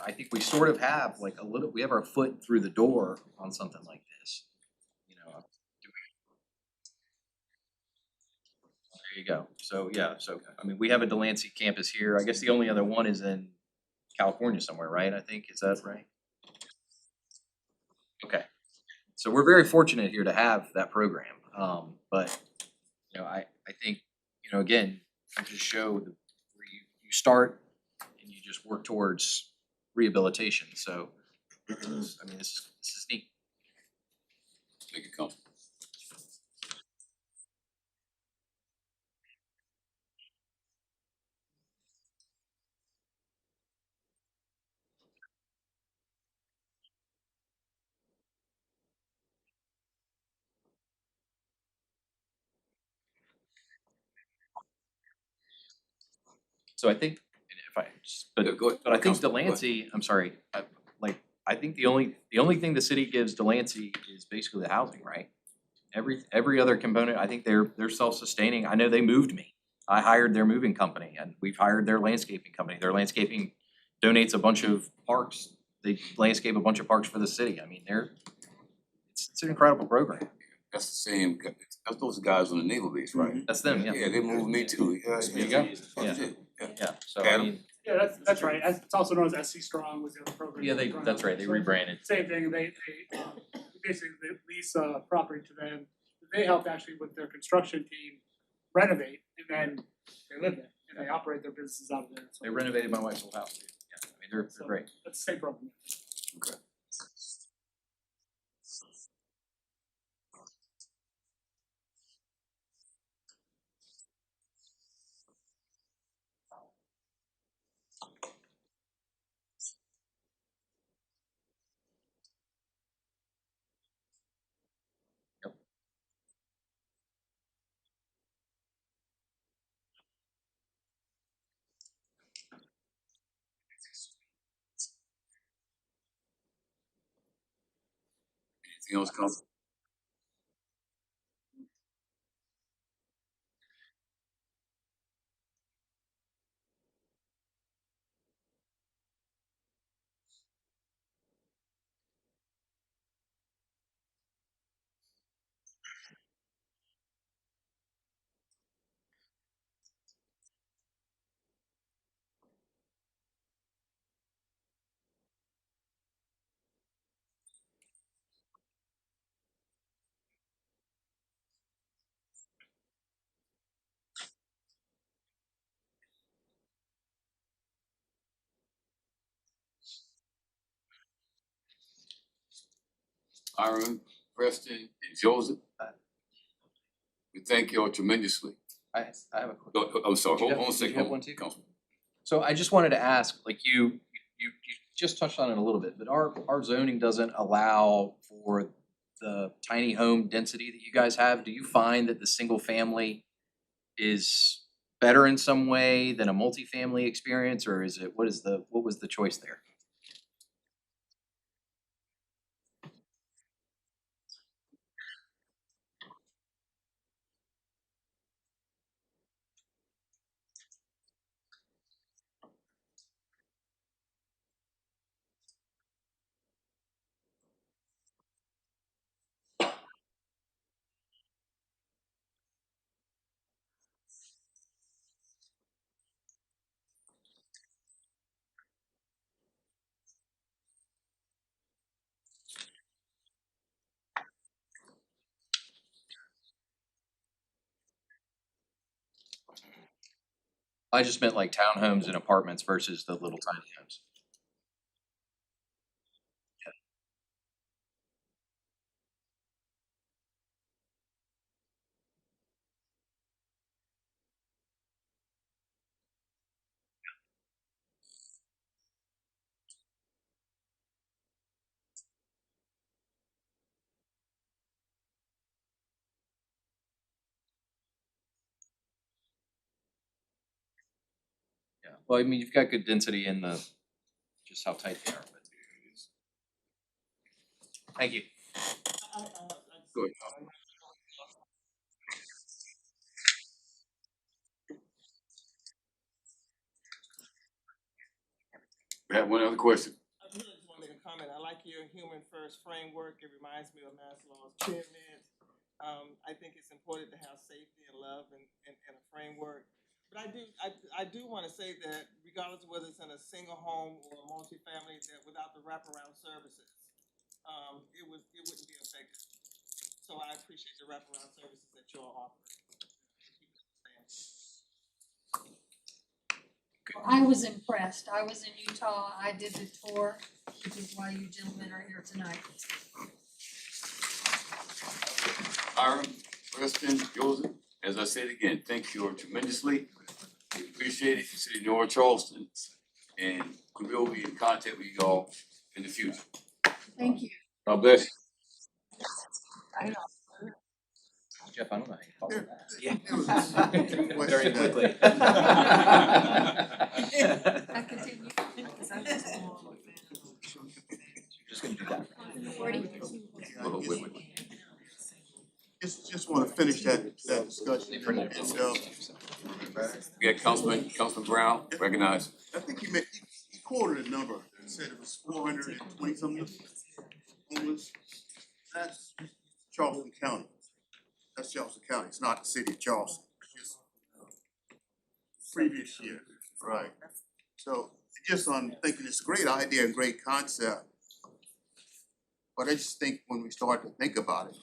I think we sort of have like we have our foot through the door on something like this. There you go. So, yeah, we have a Delancey campus here. I guess the only other one is in California somewhere, right? I think, is that right? Okay. So we're very fortunate here to have that program. But, I think, again, you just show where you start and you just work towards rehabilitation. So, this is neat. Make it comfortable. So I think, if I, Yeah, go ahead. but I think Councilman, go ahead. Delancey, I'm sorry, I think the only thing the city gives Delancey is basically the housing, right? Every other component, I think they're self-sustaining. I know they moved me. I hired their moving company and we've hired their landscaping company. Their landscaping donates a bunch of parks. They landscape a bunch of parks for the city. I mean, it's an incredible program. That's the same, that's those guys on the naval base, right? That's them, yeah. Yeah, they moved me too. Yeah, There you go. yeah. Yeah, so I Adam? mean, Yeah, that's right. It's also known as SC Strong was the other program. yeah, that's right, they rebranded. Same thing, they basically lease property to them. They help actually with their construction team renovate and then they live there and they operate their businesses out of there. So They renovated my wife's old house too. Yeah, I mean, they're great. that's the same program. Okay. Anything else, Council? Aaron, Preston, and Joseph. We thank you all tremendously. I have a quick. I'm sorry, Did you hold on a did you second, have hold one on, too? Councilman. So I just wanted to ask, like you just touched on it a little bit, but our zoning doesn't allow for the tiny home density that you guys have. Do you find that the single family is better in some way than a multifamily experience, or is it, what was the choice there? I just meant like townhomes and apartments versus the little tiny homes. Yeah, well, I mean, you've got good density in the, just how tight they are, but. Thank you. Good. We have one other question. I really just wanna make a comment. I like your human first framework. It reminds me of Maslow's pyramid. I think it's important to have safety and love and a framework. But I do wanna say that regardless of whether it's in a single home or a multifamily, that without the wraparound services, it wouldn't be effective. So I appreciate the wraparound services that you all offer. I was impressed. I was in Utah. I did the tour, which is why you gentlemen are here tonight. Hiram, Preston, Joseph, as I said again, thank you tremendously. We appreciate it, the city of North Charleston, and we will be in contact with you all in the future. Thank you. God bless you. Jeff, I don't know how you follow that. Yeah. Very quickly. I continue. Just gonna do that. Just wanna finish that discussion and We got Councilman Brown, recognize. I think he quoted a number, he said it was 420 something homeless. That's Charleston County. That's Charleston County, it's not the city of Charleston, it's just previous year, right? So just on thinking it's a great idea and great concept. But I just think when we start to think about it,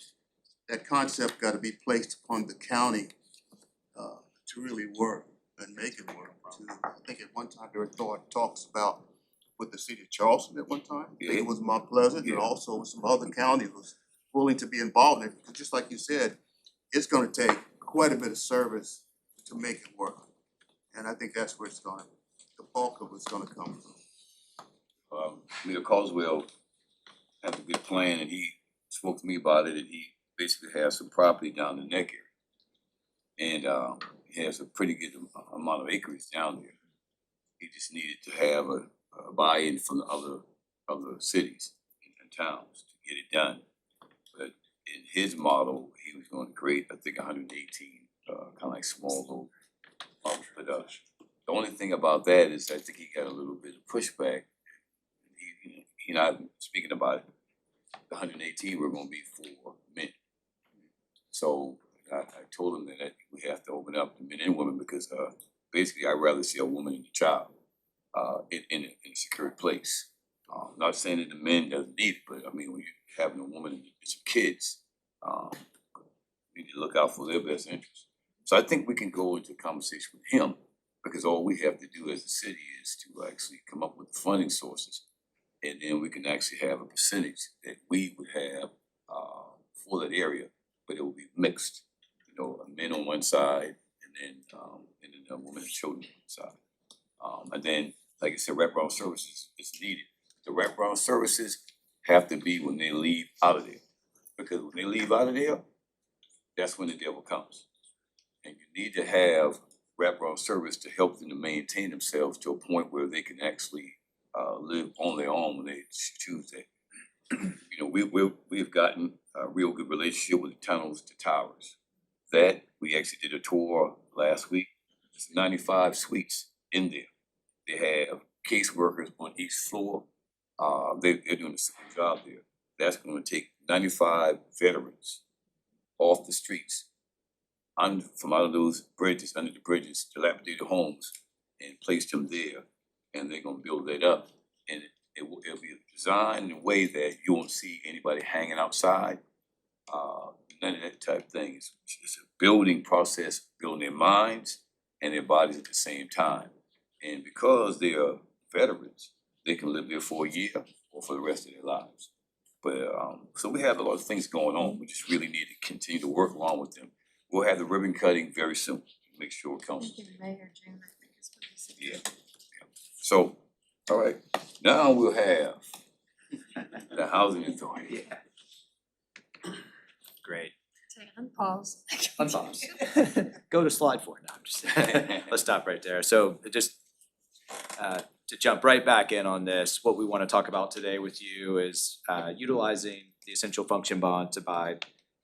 that concept gotta be placed upon the county to really work and make it work. I think at one time there were talks about with the city of Charleston at one time. I think it was Mount Pleasant and also some other counties was willing to be involved in it. Because just like you said, it's gonna take quite a bit of service to make it work. And I think that's where it's gonna, the bulk of it's gonna come from. Mayor Carswell had a good plan, and he spoke to me about it, and he basically has some property down the neck area. And he has a pretty good amount of acreage down there. He just needed to have a buy-in from the other cities and towns to get it done. But in his model, he was going to create, I think, 118 kind of like small little homes. But the only thing about that is I think he got a little bit of pushback. He not speaking about it. The 118 were going to be for men. So I told him that we have to open up to men and women because basically I'd rather see a woman and a child in a secure place. Not saying that the men doesn't need it, but I mean when you're having a woman and some kids, we need to look out for their best interests. So I think we can go into conversation with him because all we have to do as a city is to actually come up with the funding sources, and then we can actually have a percentage that we would have for that area, but it will be mixed. You know, men on one side and then a woman and children on one side. And then, like I said, wraparound services is needed. The wraparound services have to be when they leave out of there. Because when they leave out of there, that's when the devil comes. And you need to have wraparound service to help them to maintain themselves to a point where they can actually live on their own when they choose that. You know, we've gotten a real good relationship with the tunnels to towers. That, we actually did a tour last week. There's 95 suites in there. They have caseworkers on each floor. They're doing a simple job there. That's gonna take 95 veterans off the streets, from out of those bridges, under the bridges, dilapidated homes, and place them there. And they're gonna build that up. And it'll be designed in a way that you won't see anybody hanging outside. None of that type of thing. It's a building process, building their minds and their bodies at the same time. And because they are veterans, they can live there for a year or for the rest of their lives. But so we have a lot of things going on. We just really need to continue to work along with them. We'll have the ribbon cutting very soon. Make sure it comes. May or June, I think is what he said. Yeah. So, all right, now we'll have the housing authority. Great. Say unpause. Unpause. Go to slide 4. No, I'm just let's stop right there. So just to jump right back in on this, what we want to talk about today with you is utilizing the essential function bond to buy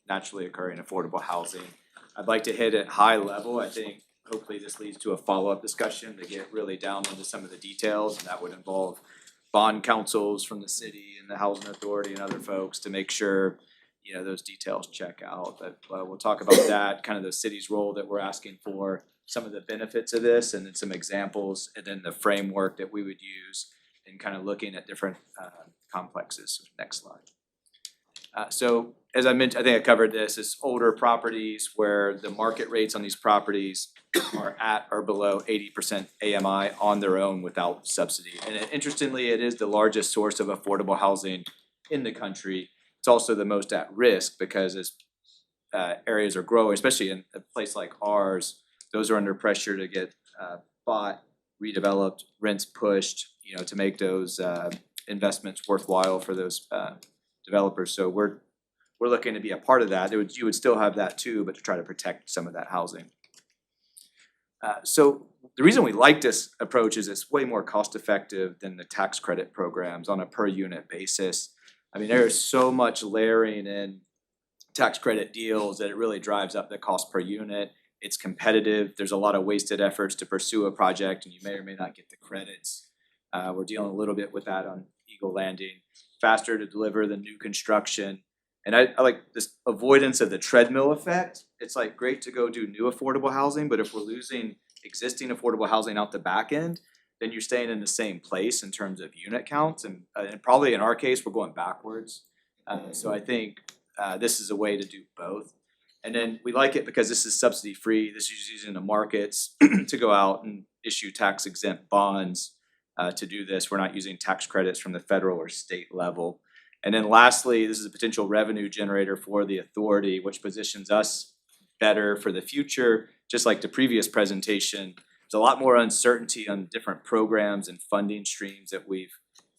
naturally occurring affordable housing. I'd like to hit it high level. I think hopefully this leads to a follow-up discussion to get really down into some of the details, and that would involve bond councils from the city and the housing authority and other folks to make sure, you know, those details check out. But we'll talk about that, kind of the city's role that we're asking for, some of the benefits of this, and then some examples, and then the framework that we would use in kind of looking at different complexes. Next slide. So as I mentioned, I think I covered this, it's older properties where the market rates on these properties are at or below 80% AMI on their own without subsidy. And interestingly, it is the largest source of affordable housing in the country. It's also the most at risk because as areas are growing, especially in a place like ours, those are under pressure to get bought, redeveloped, rents pushed, you know, to make those investments worthwhile for those developers. So we're looking to be a part of that. You would still have that too, but to try to protect some of that housing. So the reason we like this approach is it's way more cost effective than the tax credit programs on a per unit basis. I mean, there is so much layering in tax credit deals that it really drives up the cost per unit. It's competitive. There's a lot of wasted efforts to pursue a project and you may or may not get the credits. We're dealing a little bit with that on Eagle Landing. Faster to deliver than new construction. And I like this avoidance of the treadmill effect. It's like great to go do new affordable housing, but if we're losing existing affordable housing out the back end, then you're staying in the same place in terms of unit counts. And probably in our case, we're going backwards. So I think this is a way to do both. And then we like it because this is subsidy free. This is using the markets to go out and issue tax exempt bonds to do this. We're not using tax credits from the federal or state level. And then lastly, this is a potential revenue generator for the authority, which positions us better for the future. Just like the previous presentation, there's a lot more uncertainty on different programs and funding streams that we've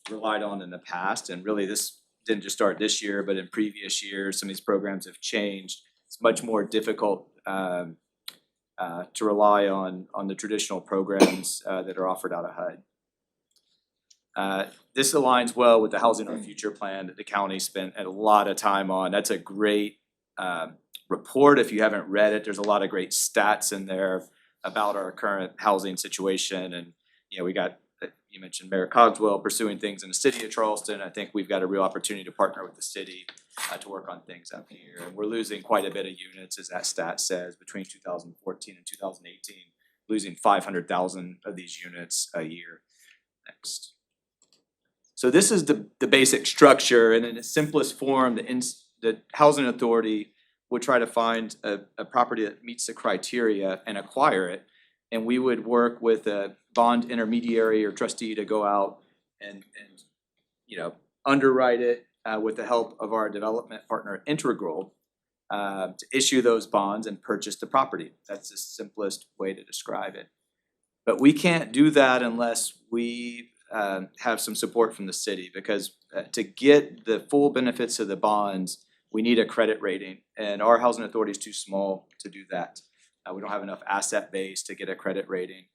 relied on in the past. And really this didn't just start this year, but in previous years, some of these programs have changed. It's much more difficult to rely on the traditional programs that are offered out of HUD. This aligns well with the Housing Our Future plan that the county spent a lot of time on. That's a great report. If you haven't read it, there's a lot of great stats in there about our current housing situation. And, you know, we got, you mentioned Mayor Cogswell pursuing things in the city of Charleston. I think we've got a real opportunity to partner with the city to work on things up here. And we're losing quite a bit of units, as that stat says, between 2014 and 2018, losing 500,000 of these units a year. Next. So this is the basic structure, and in its simplest form, the housing authority would try to find a property that meets the criteria and acquire it. And we would work with a bond intermediary or trustee to go out and you know, underwrite it with the help of our development partner Integral to issue those bonds and purchase the property. That's the simplest way to describe it. But we can't do that unless we have some support from the city, because to get the full benefits of the bonds, we need a credit rating, and our housing authority is too small to do that. We don't have enough asset base to get a credit rating.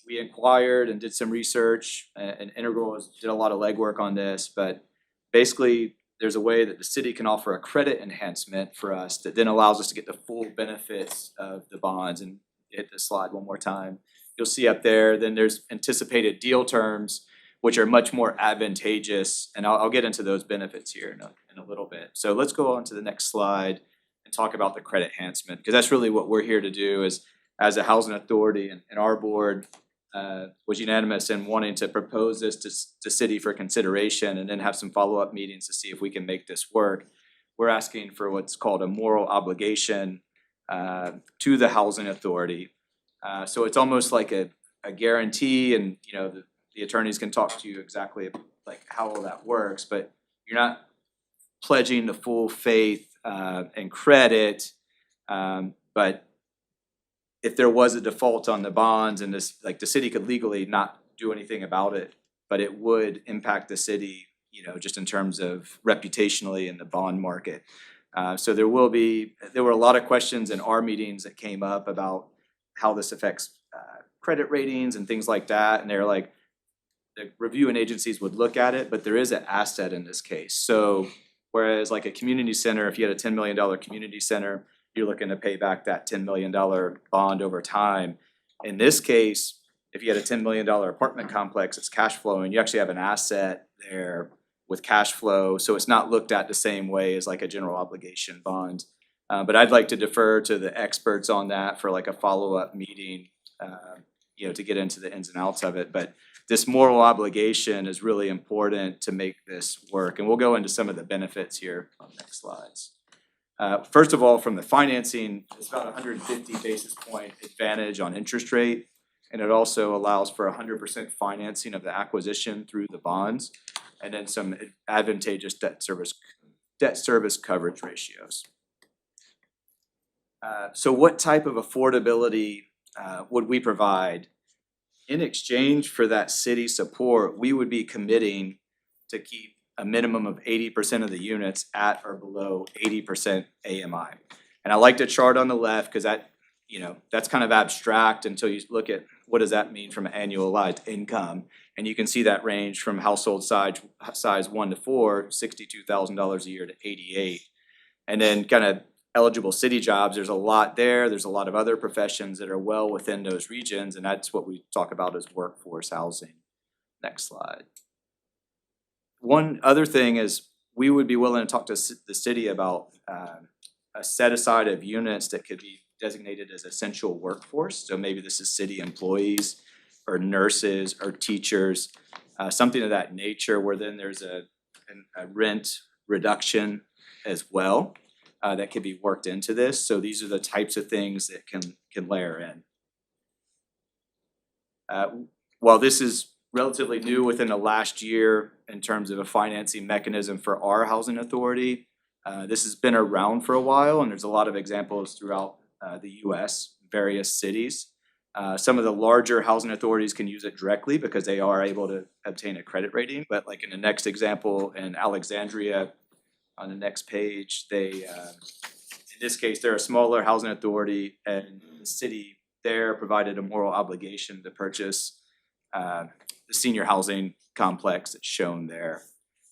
We inquired and did some research, and Integral did a lot of legwork on this, but basically there's a way that the city can offer a credit enhancement for us that then allows us to get the full benefits of the bonds. And hit the slide one more time. You'll see up there, then there's anticipated deal terms, which are much more advantageous, and I'll get into those benefits here in a little bit. So let's go on to the next slide and talk about the credit enhancement, because that's really what we're here to do is, as a housing authority, and our board was unanimous in wanting to propose this to city for consideration and then have some follow-up meetings to see if we can make this work. We're asking for what's called a moral obligation to the housing authority. So it's almost like a guarantee, and the attorneys can talk to you exactly like how all that works, but you're not pledging the full faith and credit, but if there was a default on the bonds, and this, like, the city could legally not do anything about it, but it would impact the city, just in terms of reputationally in the bond market. So there were a lot of questions in our meetings that came up about how this affects credit ratings and things like that, and they're like, the reviewing agencies would look at it, but there is an asset in this case. So whereas like a community center, if you had a $10 million community center, you're looking to pay back that $10 million bond over time. In this case, if you had a $10 million apartment complex, it's cash flowing, you actually have an asset there with cash flow, so it's not looked at the same way as like a general obligation bond. But I'd like to defer to the experts on that for like a follow-up meeting, to get into the ins and outs of it. But this moral obligation is really important to make this work, and we'll go into some of the benefits here on the next slides. First of all, from the financing, it's about 150 basis point advantage on interest rate, and it also allows for 100% financing of the acquisition through the bonds, and then some advantageous debt service coverage ratios. So what type of affordability would we provide? In exchange for that city support, we would be committing to keep a minimum of 80% of the units at or below 80% AMI. And I like the chart on the left because that's kind of abstract until you look at what does that mean from annualized income. And you can see that range from household size 1 to 4, $62,000 a year to $88,000. And then kind of eligible city jobs, there's a lot there. There's a lot of other professions that are well within those regions, and that's what we talk about as workforce housing. Next slide. One other thing is we would be willing to talk to the city about a set aside of units that could be designated as essential workforce. So maybe this is city employees or nurses or teachers, something of that nature, where then there's a rent reduction as well. That can be worked into this. So these are the types of things that can layer in. While this is relatively new within the last year in terms of a financing mechanism for our housing authority, this has been around for a while, and there's a lot of examples throughout the US, various cities. Some of the larger housing authorities can use it directly because they are able to obtain a credit rating, but like in the next example in Alexandria, on the next page, in this case, they're a smaller housing authority, and the city there provided a moral obligation to purchase the senior housing complex that's shown there.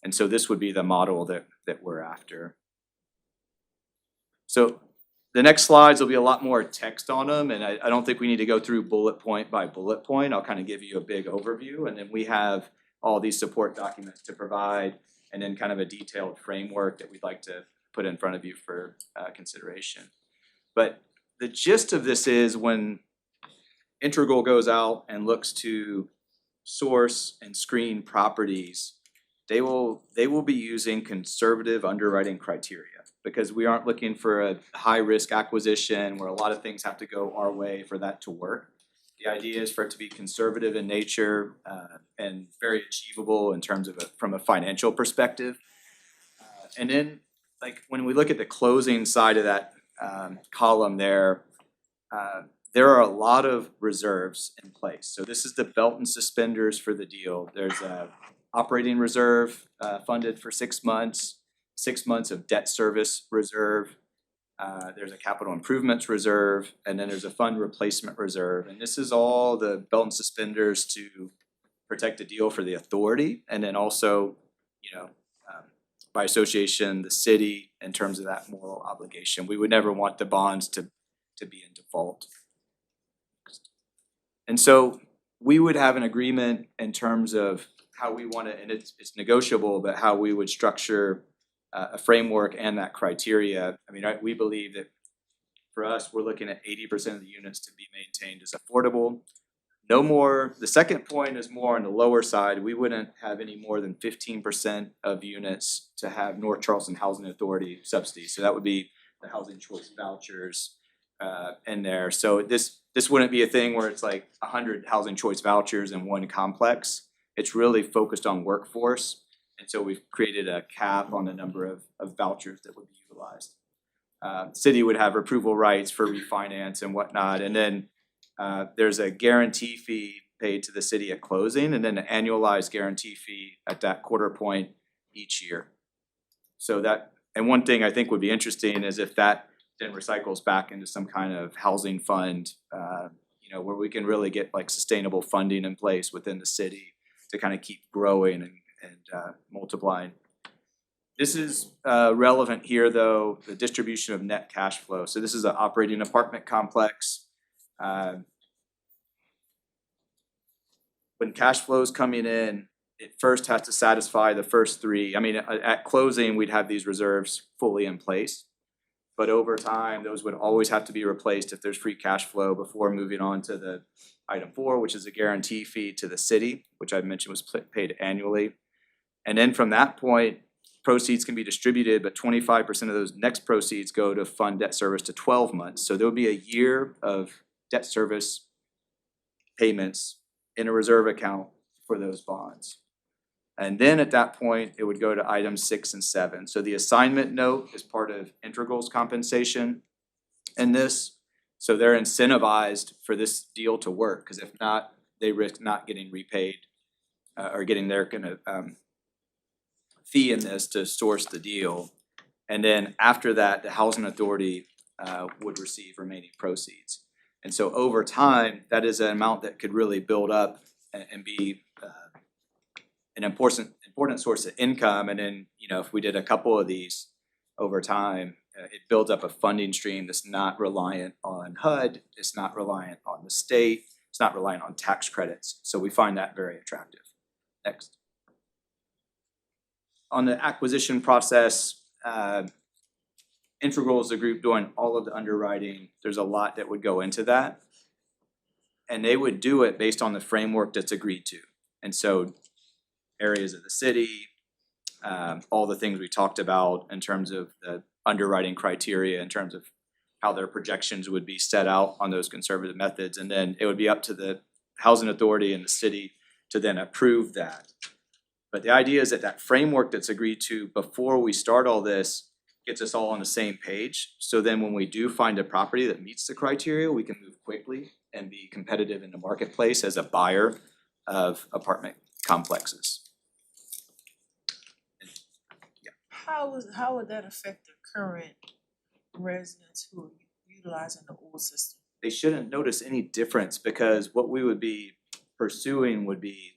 And so this would be the model that we're after. So the next slides will be a lot more text on them, and I don't think we need to go through bullet point by bullet point. I'll kind of give you a big overview, and then we have all these support documents to provide, and then kind of a detailed framework that we'd like to put in front of you for consideration. But the gist of this is when Integral goes out and looks to source and screen properties, they will be using conservative underwriting criteria, because we aren't looking for a high-risk acquisition where a lot of things have to go our way for that to work. The idea is for it to be conservative in nature and very achievable in terms of from a financial perspective. And then, like when we look at the closing side of that column there, there are a lot of reserves in place. So this is the belt and suspenders for the deal. There's a operating reserve funded for 6 months, 6 months of debt service reserve. There's a capital improvements reserve, and then there's a fund replacement reserve. And this is all the belt and suspenders to protect the deal for the authority, and then also, by association, the city in terms of that moral obligation. We would never want the bonds to be in default. And so we would have an agreement in terms of how we want to, and it's negotiable, but how we would structure a framework and that criteria. I mean, we believe that for us, we're looking at 80% of the units to be maintained as affordable. No more, the second point is more on the lower side. We wouldn't have any more than 15% of units to have North Charleston Housing Authority subsidies. So that would be the housing choice vouchers in there. So this wouldn't be a thing where it's like 100 housing choice vouchers in one complex. It's really focused on workforce. And so we've created a cap on the number of vouchers that would be utilized. City would have approval rights for refinance and whatnot. And then there's a guarantee fee paid to the city at closing, and then an annualized guarantee fee at that quarter point each year. So that, and one thing I think would be interesting is if that then recycles back into some kind of housing fund, where we can really get like sustainable funding in place within the city to kind of keep growing and multiplying. This is relevant here though, the distribution of net cash flow. So this is an operating apartment complex. When cash flow is coming in, it first has to satisfy the first three. I mean, at closing, we'd have these reserves fully in place. But over time, those would always have to be replaced if there's free cash flow before moving on to the item 4, which is a guarantee fee to the city, which I mentioned was paid annually. And then from that point, proceeds can be distributed, but 25% of those next proceeds go to fund debt service to 12 months. So there'll be a year of debt service payments in a reserve account for those bonds. And then at that point, it would go to items 6 and 7. So the assignment note is part of Integral's compensation in this. So they're incentivized for this deal to work, because if not, they risk not getting repaid or getting their kind of fee in this to source the deal. And then after that, the housing authority would receive remaining proceeds. And so over time, that is an amount that could really build up and be an important source of income. And then, if we did a couple of these over time, it builds up a funding stream that's not reliant on HUD, it's not reliant on the state, it's not reliant on tax credits. So we find that very attractive. Next. On the acquisition process, Integral is the group doing all of the underwriting. There's a lot that would go into that. And they would do it based on the framework that's agreed to. And so areas of the city, all the things we talked about in terms of the underwriting criteria, in terms of how their projections would be set out on those conservative methods. And then it would be up to the housing authority and the city to then approve that. But the idea is that that framework that's agreed to before we start all this gets us all on the same page. So then when we do find a property that meets the criteria, we can move quickly and be competitive in the marketplace as a buyer of apartment complexes. How would that affect the current residents who are utilizing the old system? They shouldn't notice any difference, because what we would be pursuing would be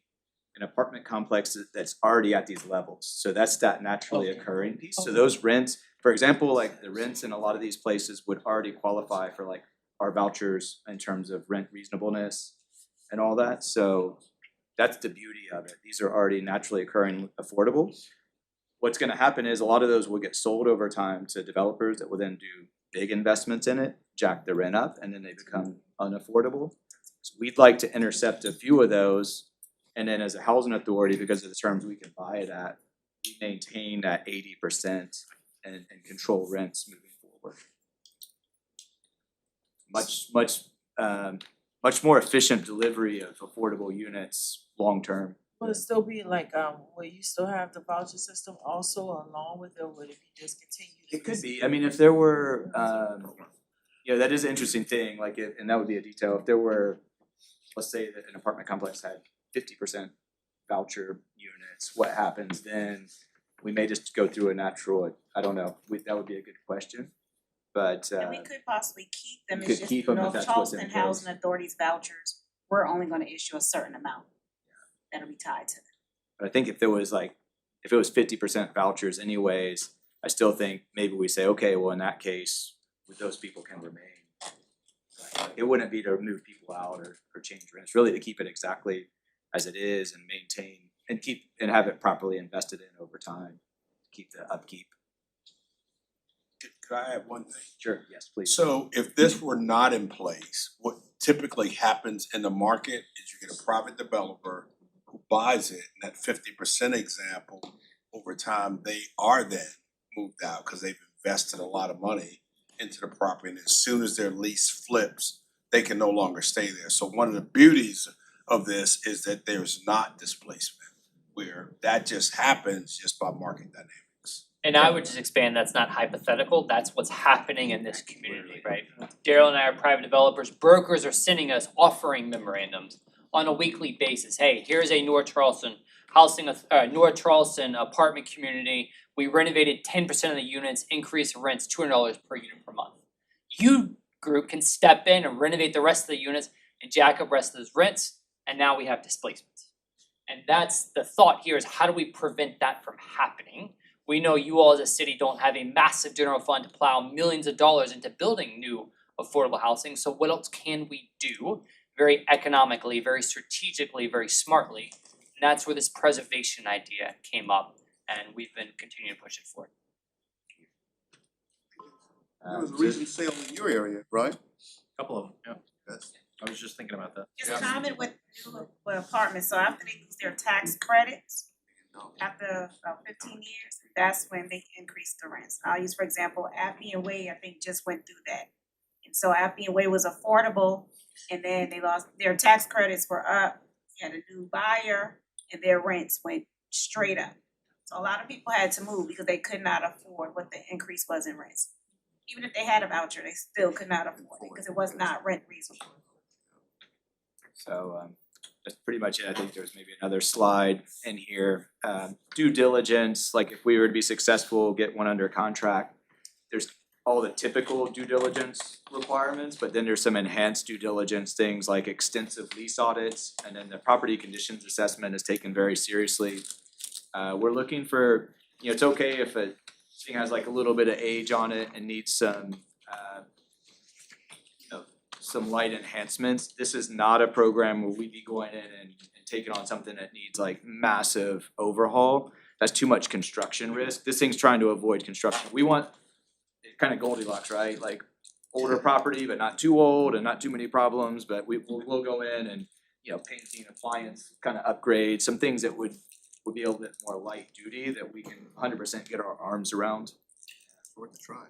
an apartment complex that's already at these levels. So that's that naturally occurring piece. So those rents, for example, like the rents in a lot of these places would already qualify for like our vouchers in terms of rent reasonableness and all that. So that's the beauty of it. These are already naturally occurring affordable. What's gonna happen is a lot of those will get sold over time to developers that will then do big investments in it, jack the rent up, and then they become unaffordable. So we'd like to intercept a few of those, and then as a housing authority, because of the terms we can buy it at, we maintain that 80% and control rents moving forward. Much more efficient delivery of affordable units long-term. Will it still be like, will you still have the voucher system also along with it, or would it be discontinued? It could be, I mean, if there were, Yeah, that is an interesting thing, like, and that would be a detail, if there were, let's say that an apartment complex had 50% voucher units, what happens then? We may just go through a natural, I don't know, that would be a good question, but And we could possibly keep them, you it's could just keep 'em if North that's what's in Charleston place. Housing Authority's vouchers, we're only gonna issue a certain amount that'll be tied to them. But I think if there was like, if it was 50% vouchers anyways, I still think maybe we say, okay, well, in that case, those people can remain. It wouldn't be to move people out or change rents, really to keep it exactly as it is and maintain and keep and have it properly invested in over time, keep the upkeep. Could I add one thing? Sure, yes, please. So if this were not in place, what typically happens in the market is you get a private developer who buys it, and that 50% example, over time, they are then moved out because they've invested a lot of money into the property, and as soon as their lease flips, they can no longer stay there. So one of the beauties of this is that there's not displacement, where that just happens just by market dynamics. And I would just expand, that's not hypothetical, that's what's happening in this community, right? Daryl and I are private developers, brokers are sending us offering memorandums on a weekly basis. Hey, here's a North Charleston North Charleston apartment community. We renovated 10% of the units, increased rents $200 per unit per month. You group can step in and renovate the rest of the units and jack up rest of those rents, and now we have displacements. And that's the thought here, is how do we prevent that from happening? We know you all as a city don't have a massive general fund to plow millions of dollars into building new affordable housing, so what else can we do very economically, very strategically, very smartly? And that's where this preservation idea came up, and we've been continuing to push it forward. There was a recent sale in your area, right? Couple of them, yeah. That's I was just thinking about that. It's common with new apartments, so after they lose their tax credits, after about 15 years, that's when they increase the rents. I'll use, for example, Appian Way, I think just went through that. And so Appian Way was affordable, and then they lost, their tax credits were up, you had a new buyer, and their rents went straight up. So a lot of people had to move because they could not afford what the increase was in rents. Even if they had a voucher, they still could not afford it because it was not rent reasonable. So that's pretty much it. I think there's maybe another slide in here. Due diligence, like if we were to be successful, get one under contract, there's all the typical due diligence requirements, but then there's some enhanced due diligence things like extensive lease audits, and then the property conditions assessment is taken very seriously. We're looking for, it's okay if a thing has like a little bit of age on it and needs some some light enhancements. This is not a program where we'd be going in and taking on something that needs like massive overhaul. That's too much construction risk. This thing's trying to avoid construction. We want kind of Goldilocks, right? Like older property, but not too old and not too many problems, but we'll go in and, painting, appliance kind of upgrade, some things that would be a little bit more light duty that we can 100% get our arms around. worth a try.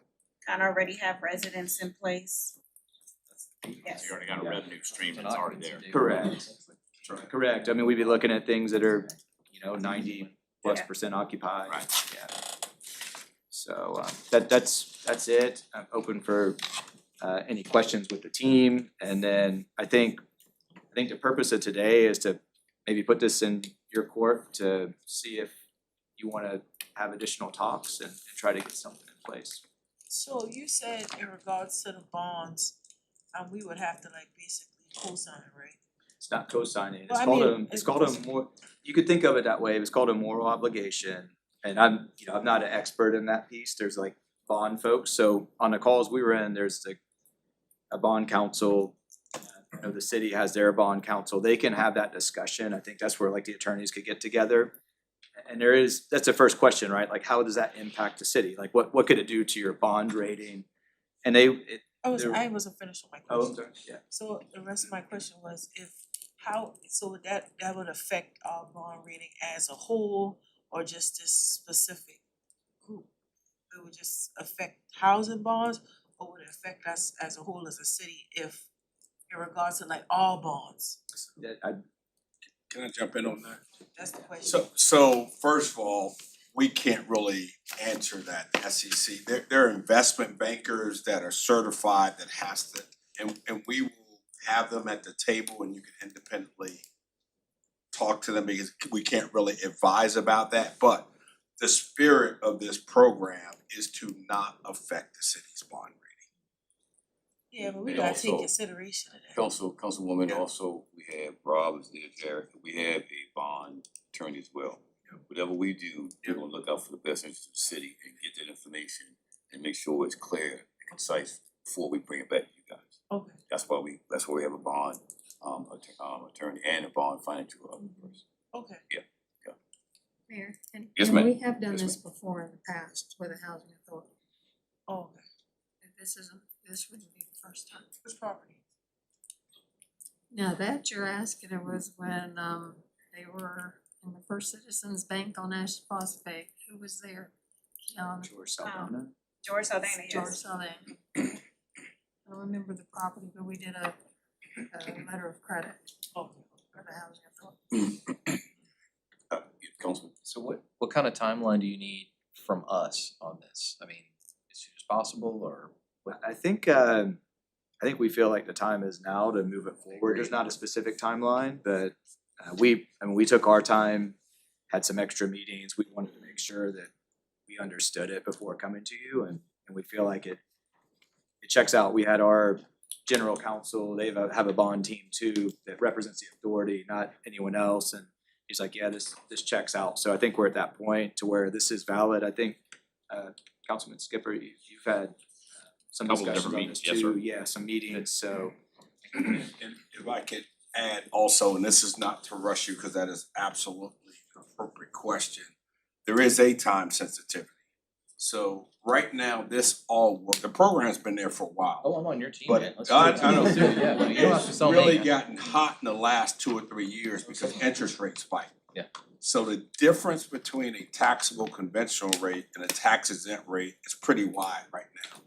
Kind of already have residents in place. Yes. You already got a revenue stream that's already there. Correct. Correct. I mean, we'd be looking at things that are, 90+% occupied. Right. Yeah. So that's it. I'm open for any questions with the team, and then I think the purpose of today is to maybe put this in your court to see if you wanna have additional talks and try to get something in place. So you said in regards to the bonds, we would have to like basically co-sign, right? It's not co-signing, Well, I mean, it's called a more, you could think of it that way, it's called a moral obligation. And I'm not an expert in that piece, there's like bond folks, so on the calls we were in, there's like a bond counsel. The city has their bond counsel, they can have that discussion, I think that's where like the attorneys could get together. And that's the first question, right, like how does that impact the city, like what could it do to your bond rating? And I wasn't finished with my oh, question. I'm sorry, yeah. So the rest of my question was that would affect our bond rating as a whole or just this specific group? It would just affect housing bonds or would it affect us as a whole as a city if in regards to like all bonds? Can I jump in on that? That's the question. So first of all, we can't really answer that SEC. There are investment bankers that are certified that has to, and we will have them at the table and you can independently talk to them because we can't really advise about that, but the spirit of this program is to not affect the city's bond rating. Yeah, but we And gotta take also- consideration of that. Councilwoman, Yeah. also, we have Rob is there, Jared, we have a bond attorney as well. Whatever we do, we're gonna look out for the best interest of the city and get that information and make sure it's clear and concise before we bring it back to you guys. Okay. That's why we have a bond attorney and a bond financial person. Okay. Mayor, and Yes, and ma'am. we have done Yes, this before in the past with the housing authority. Oh, okay. This wouldn't be the first time. Which property? Now that you're asking, it was when they were in the First Citizens Bank on Ash Phosphate, who was there? George Saldana. George Saldana, yes. George Saldana. I don't remember the property, but we did a letter of credit Okay. for the housing authority. Councilman, So what kind of timeline do you need from us on this? I mean, as soon as possible or? I think we feel like the time is now to move it forward. There's not a specific timeline, but we took our time, had some extra meetings. We wanted to make sure that we understood it before coming to you, and we feel like it checks out. We had our general counsel, they have a bond team too that represents the authority, not anyone else, and he's like, yeah, this checks out. So I think we're at that point to where this is valid. I think Councilman Skipper, you've had some Couple discussions different on this meetings, yes, too. sir. Yeah, some meetings, so. And if I could add also, and this is not to rush you, because that is absolutely an appropriate question. There is a time sensitivity. So right now, this all work, the program's been there for a while. Oh, I'm on your team, But man. Let's God, do it. I know, Let's do it. Yeah, no, you don't have to it's sell me. really gotten hot in the last 2 or 3 years because interest rates spiked. Yeah. So the difference between a taxable conventional rate and a tax exempt rate is pretty wide right now.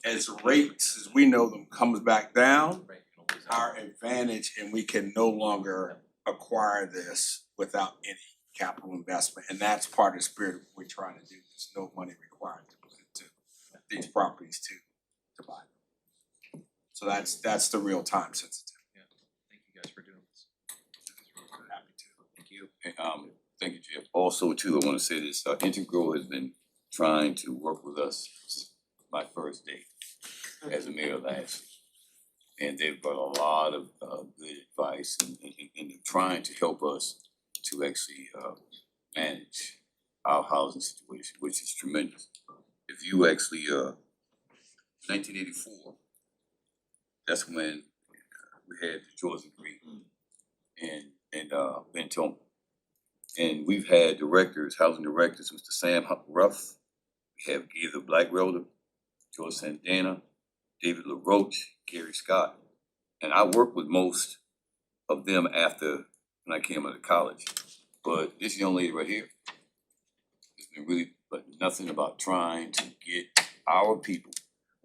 As rates, as we know them, comes back down, our advantage, and we can no longer acquire this without any capital investment, and that's part of the spirit of what we're trying to do. There's no money required to put into these properties to buy them. So that's the real time sensitive. Thank you guys for doing this. Happy to. thank you. And, thank you, Jeff. Also too, I wanna say this, Integral has been trying to work with us since my first day as a mayor last year. And they've got a lot of good advice and they're trying to help us to actually manage our housing situation, which is tremendous. If you actually 1984, that's when we had the Georgia Green and Ben Tillman. And we've had directors, housing directors, Mr. Sam Ruff, we have Gaither Blackwelder, George Santana, David LaRoche, Gary Scott. And I worked with most of them after when I came out of college. But this young lady right here has been really, but nothing about trying to get our people.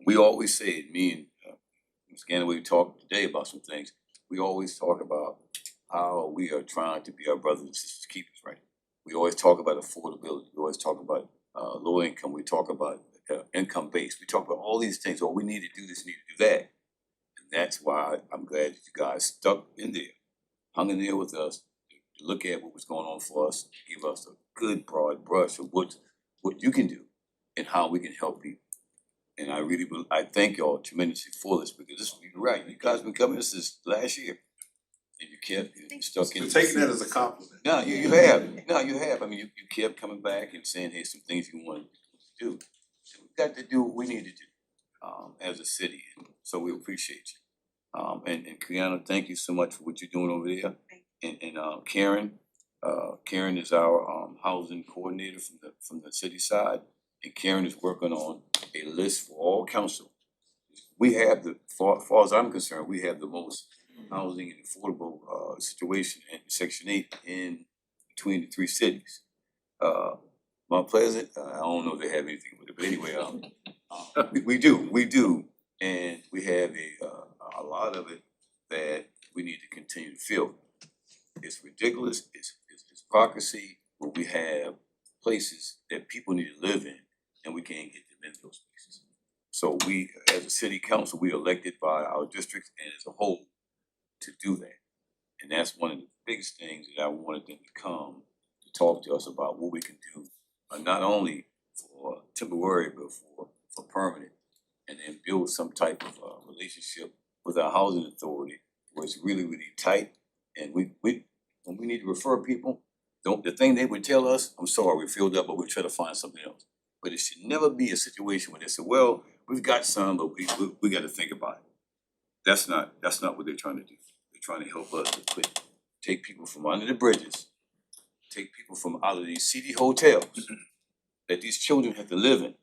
We always say it, me and Ms. Ganaway talked today about some things. We always talk about how we are trying to be our brothers and sisters keepers, right? We always talk about affordability. We always talk about low income. We talk about income based. We talk about all these things. Oh, we need to do this, we need to do that. And that's why I'm glad that you guys stuck in there, hung in there with us, to look at what was going on for us, give us a good broad brush of what you can do and how we can help people. And I thank y'all tremendously for this, because this, you're right, you guys been coming since last year. And you stuck in. We're taking that as a compliment. No, you have. No, you have. I mean, you kept coming back and saying, hey, some things you wanted to do. So we got to do what we need to do as a city, and so we appreciate you. And Kiana, thank you so much for what you're doing over there. And Karen is our housing coordinator from the city side, and Karen is working on a list for all council. We have far as I'm concerned, we have the most housing and affordable situation in Section 8 in between the 3 cities. Mount Pleasant, I don't know if they have anything with it, but anyway, we do, and we have a lot of it that we need to continue to fill. It's ridiculous, it's hypocrisy, but we have places that people need to live in, and we can't get them in those places. So we, as a city council, we elected by our districts and as a whole to do that. And that's one of the biggest things that I wanted them to come to talk to us about what we can do, not only for temporary, but for permanent. And then build some type of relationship with our housing authority where it's really, really tight. And we when we need to refer people, the thing they would tell us, I'm sorry, we filled up, but we'll try to find something else. But it should never be a situation where they say, well, we've got some, but we got to think about it. That's not what they're trying to do. They're trying to help us to take people from under the bridges, take people from out of these seedy hotels that these children have to live in,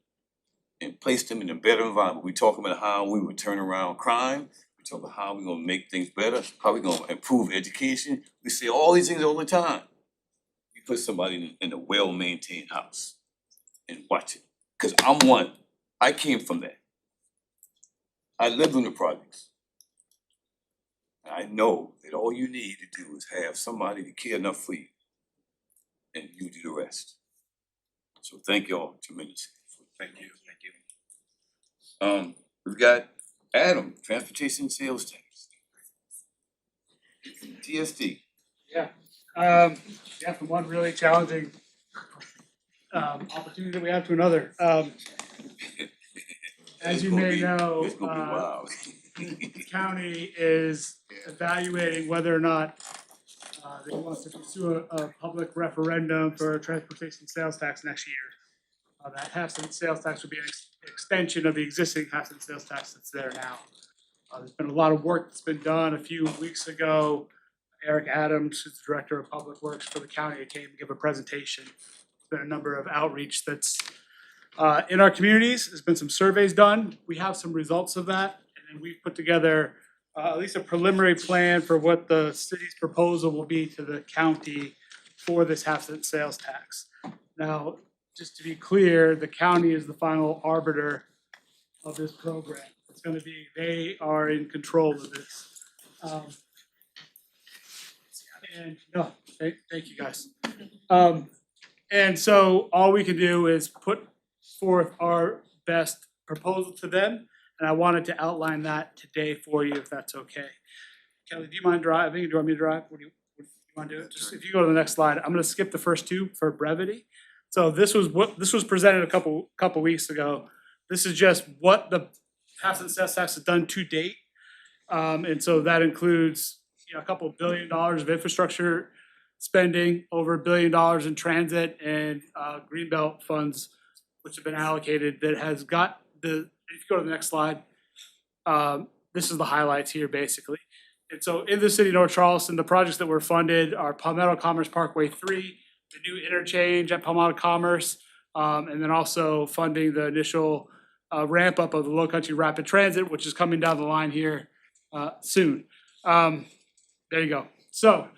and place them in a better environment. We talk about how we would turn around crime. We talk about how we're gonna make things better, how we're gonna improve education. We say all these things all the time. You put somebody in a well-maintained house and watch it. Cause I'm one. I came from that. I lived in the projects. And I know that all you need to do is have somebody to care enough for you, and you do the rest. So thank y'all tremendously. Thank you. We've got Adam, Transportation Sales Tax. TSD. Yeah, from one really challenging opportunity that we have to another. As you may know, It's gonna be wild. the county is evaluating whether or not they want to pursue a public referendum for a transportation sales tax next year. That half-cent sales tax would be an extension of the existing half-cent sales tax that's there now. There's been a lot of work that's been done. A few weeks ago, Eric Adams, who's the Director of Public Works for the county, came to give a presentation. There's been a number of outreach that's in our communities. There's been some surveys done. We have some results of that, and then we've put together at least a preliminary plan for what the city's proposal will be to the county for this half-cent sales tax. Now, just to be clear, the county is the final arbiter of this program. It's gonna be, they are in control of this. Thank you guys. And so all we can do is put forth our best proposal to them, and I wanted to outline that today for you, if that's okay. Kelly, do you mind driving? Do you want me to drive? What do you want to do? Just if you go to the next slide, I'm gonna skip the first two for brevity. So this was presented a couple weeks ago. This is just what the half-cent sales tax has done to date. And so that includes, a couple $1 billion of infrastructure spending, over $1 billion in transit and Greenbelt funds, which have been allocated, that has got if you go to the next slide, this is the highlights here basically. And so in the city of North Charleston, the projects that were funded are Palmetto Commerce Parkway 3, the new interchange at Palmetto Commerce, and then also funding the initial ramp up of the Low Country Rapid Transit, which is coming down the line here soon. There you go. So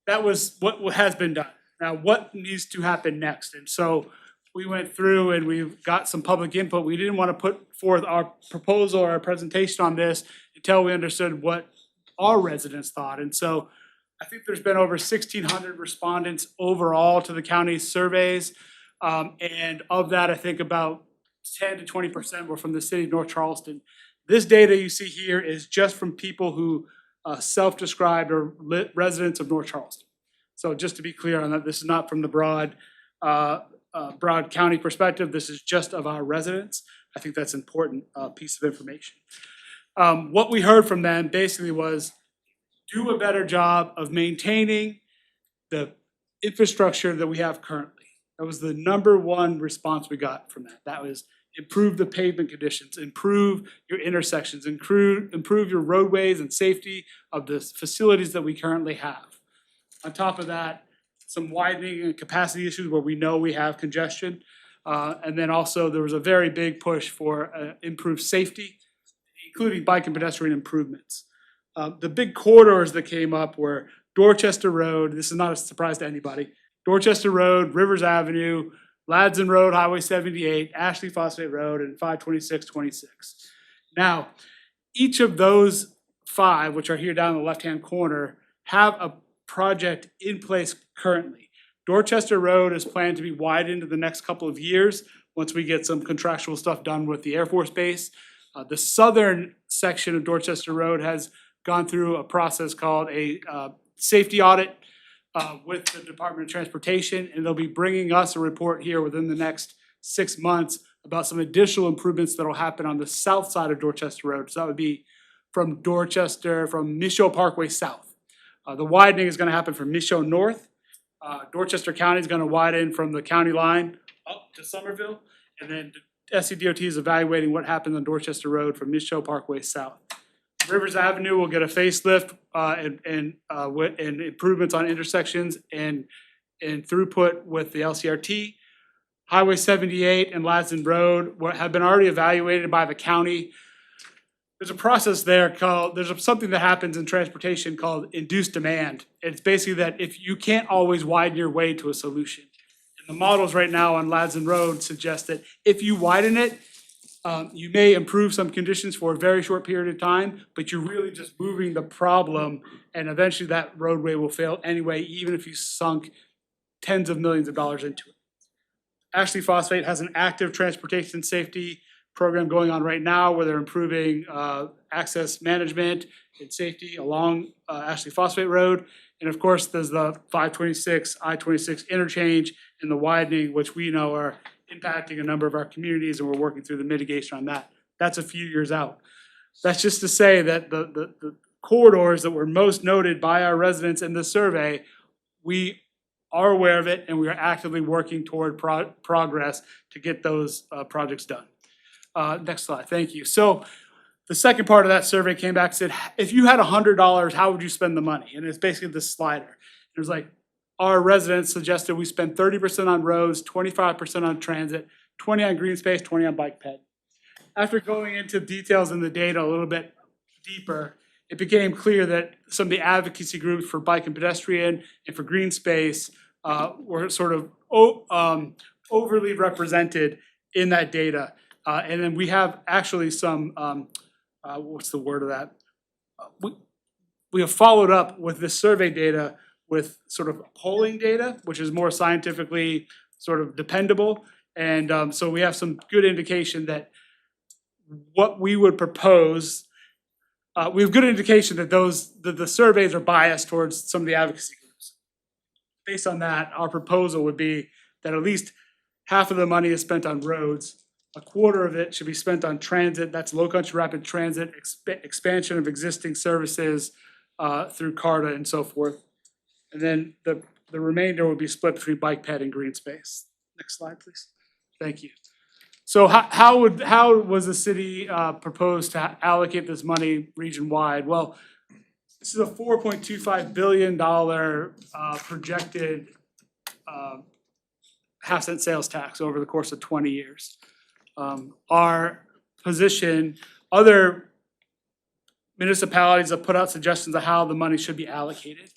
that was what has been done. Now, what needs to happen next? And so we went through and we've got some public input. We didn't want to put forth our proposal or our presentation on this until we understood what our residents thought. And so I think there's been over 1,600 respondents overall to the county's surveys. And of that, I think about 10 to 20% were from the city of North Charleston. This data you see here is just from people who self-described or residents of North Charleston. So just to be clear on that, this is not from the broad county perspective. This is just of our residents. I think that's an important piece of information. What we heard from them basically was, do a better job of maintaining the infrastructure that we have currently. That was the number one response we got from that. That was improve the pavement conditions, improve your intersections, improve your roadways and safety of the facilities that we currently have. On top of that, some widening and capacity issues where we know we have congestion. And then also there was a very big push for improved safety, including bike and pedestrian improvements. The big corridors that came up were Dorchester Road, this is not a surprise to anybody, Dorchester Road, Rivers Avenue, Ladson Road, Highway 78, Ashley Phosphate Road, and 52626. Now, each of those 5, which are here down in the left-hand corner, have a project in place currently. Dorchester Road is planned to be widened in the next couple of years, once we get some contractual stuff done with the Air Force Base. The southern section of Dorchester Road has gone through a process called a safety audit with the Department of Transportation, and they'll be bringing us a report here within the next 6 months about some additional improvements that'll happen on the south side of Dorchester Road. So that would be from Dorchester, from Michaud Parkway south. The widening is gonna happen from Michaud north. Dorchester County is gonna widen from the county line up to Somerville, and then SCDOT is evaluating what happens on Dorchester Road from Michaud Parkway south. Rivers Avenue will get a facelift and improvements on intersections and throughput with the LCRT. Highway 78 and Ladson Road have been already evaluated by the county. There's a process there called, something that happens in transportation called induced demand. It's basically that if you can't always widen your way to a solution. And the models right now on Ladson Road suggest that if you widen it, you may improve some conditions for a very short period of time, but you're really just moving the problem, and eventually that roadway will fail anyway, even if you sunk tens of millions of dollars into it. Ashley Phosphate has an active transportation safety program going on right now where they're improving access management and safety along Ashley Phosphate Road. And of course, there's the 526, I-26 interchange and the widening, which we know are impacting a number of our communities, and we're working through the mitigation on that. That's a few years out. That's just to say that the corridors that were most noted by our residents in this survey, we are aware of it, and we are actively working toward progress to get those projects done. Next slide, thank you. So the second part of that survey came back and said, if you had $100, how would you spend the money? And it's basically this slider. It was like, our residents suggested we spend 30% on roads, 25% on transit, 20 on green space, 20 on bike ped. After going into details in the data a little bit deeper, it became clear that some of the advocacy groups for bike and pedestrian and for green space were sort of overly represented in that data. And then we have actually some, what's the word of that? We have followed up with this survey data with sort of polling data, which is more scientifically sort of dependable. And so we have some good indication that what we would propose, we have good indication that the surveys are biased towards some of the advocacy groups. Based on that, our proposal would be that at least half of the money is spent on roads, a quarter of it should be spent on transit, that's low country rapid transit, expansion of existing services through CARTA and so forth. And then the remainder would be split between bike ped and green space. Next slide, please. Thank you. So how was the city proposed to allocate this money region-wide? Well, this is a $4.25 billion projected half-cent sales tax over the course of 20 years. Our position, other municipalities have put out suggestions of how the money should be allocated.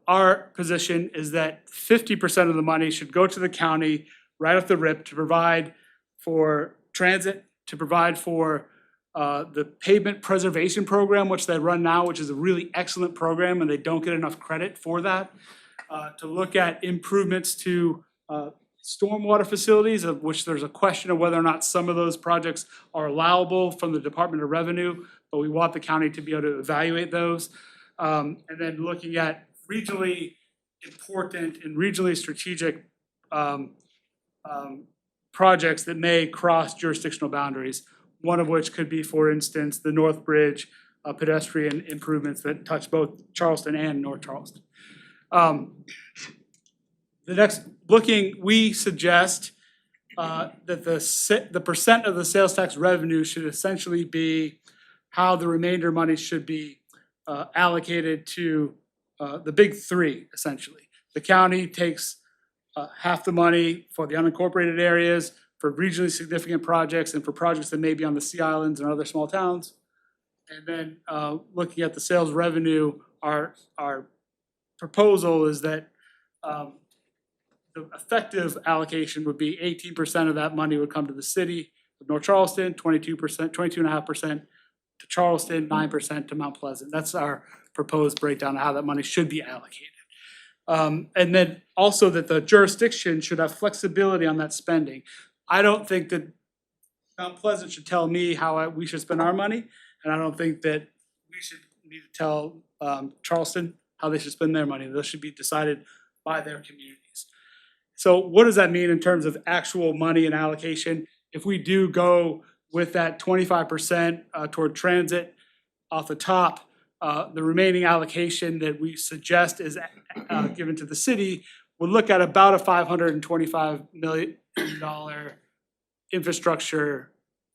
Our position is that 50% of the money should go to the county right off the rip to provide for transit, to provide for the pavement preservation program, which they run now, which is a really excellent program, and they don't get enough credit for that. To look at improvements to stormwater facilities, of which there's a question of whether or not some of those projects are allowable from the Department of Revenue, but we want the county to be able to evaluate those. And then looking at regionally important and regionally strategic projects that may cross jurisdictional boundaries. One of which could be, for instance, the North Bridge pedestrian improvements that touch both Charleston and North Charleston. We suggest that the percent of the sales tax revenue should essentially be how the remainder money should be allocated to the big three, essentially. The county takes half the money for the unincorporated areas, for regionally significant projects, and for projects that may be on the Sea Islands and other small towns. And then looking at the sales revenue, our proposal is that the effective allocation would be 18% of that money would come to the city of North Charleston, 22.5% to Charleston, 9% to Mount Pleasant. That's our proposed breakdown of how that money should be allocated. And then also that the jurisdiction should have flexibility on that spending. I don't think that Mount Pleasant should tell me how we should spend our money, and I don't think that we should need to tell Charleston how they should spend their money. Those should be decided by their communities. So what does that mean in terms of actual money and allocation? If we do go with that 25% toward transit off the top, the remaining allocation that we suggest is given to the city would look at about a $525 million infrastructure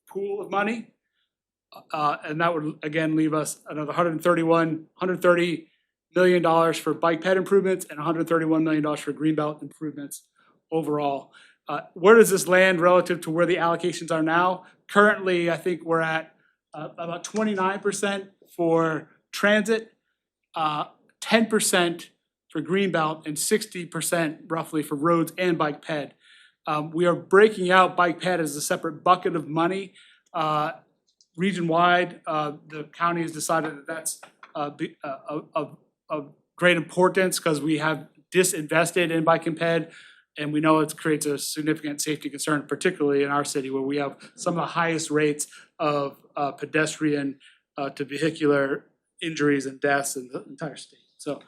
pool of money. And that would again leave us another $130 million for bike ped improvements and $131 million for greenbelt improvements overall. Where does this land relative to where the allocations are now? Currently, I think we're at about 29% for transit, 10% for greenbelt, and 60% roughly for roads and bike ped. We are breaking out bike ped as a separate bucket of money. Region-wide, the county has decided that that's of great importance because we have disinvested in bike and ped, and we know it creates a significant safety concern, particularly in our city where we have some of the highest rates of pedestrian to vehicular injuries and deaths in the entire state. So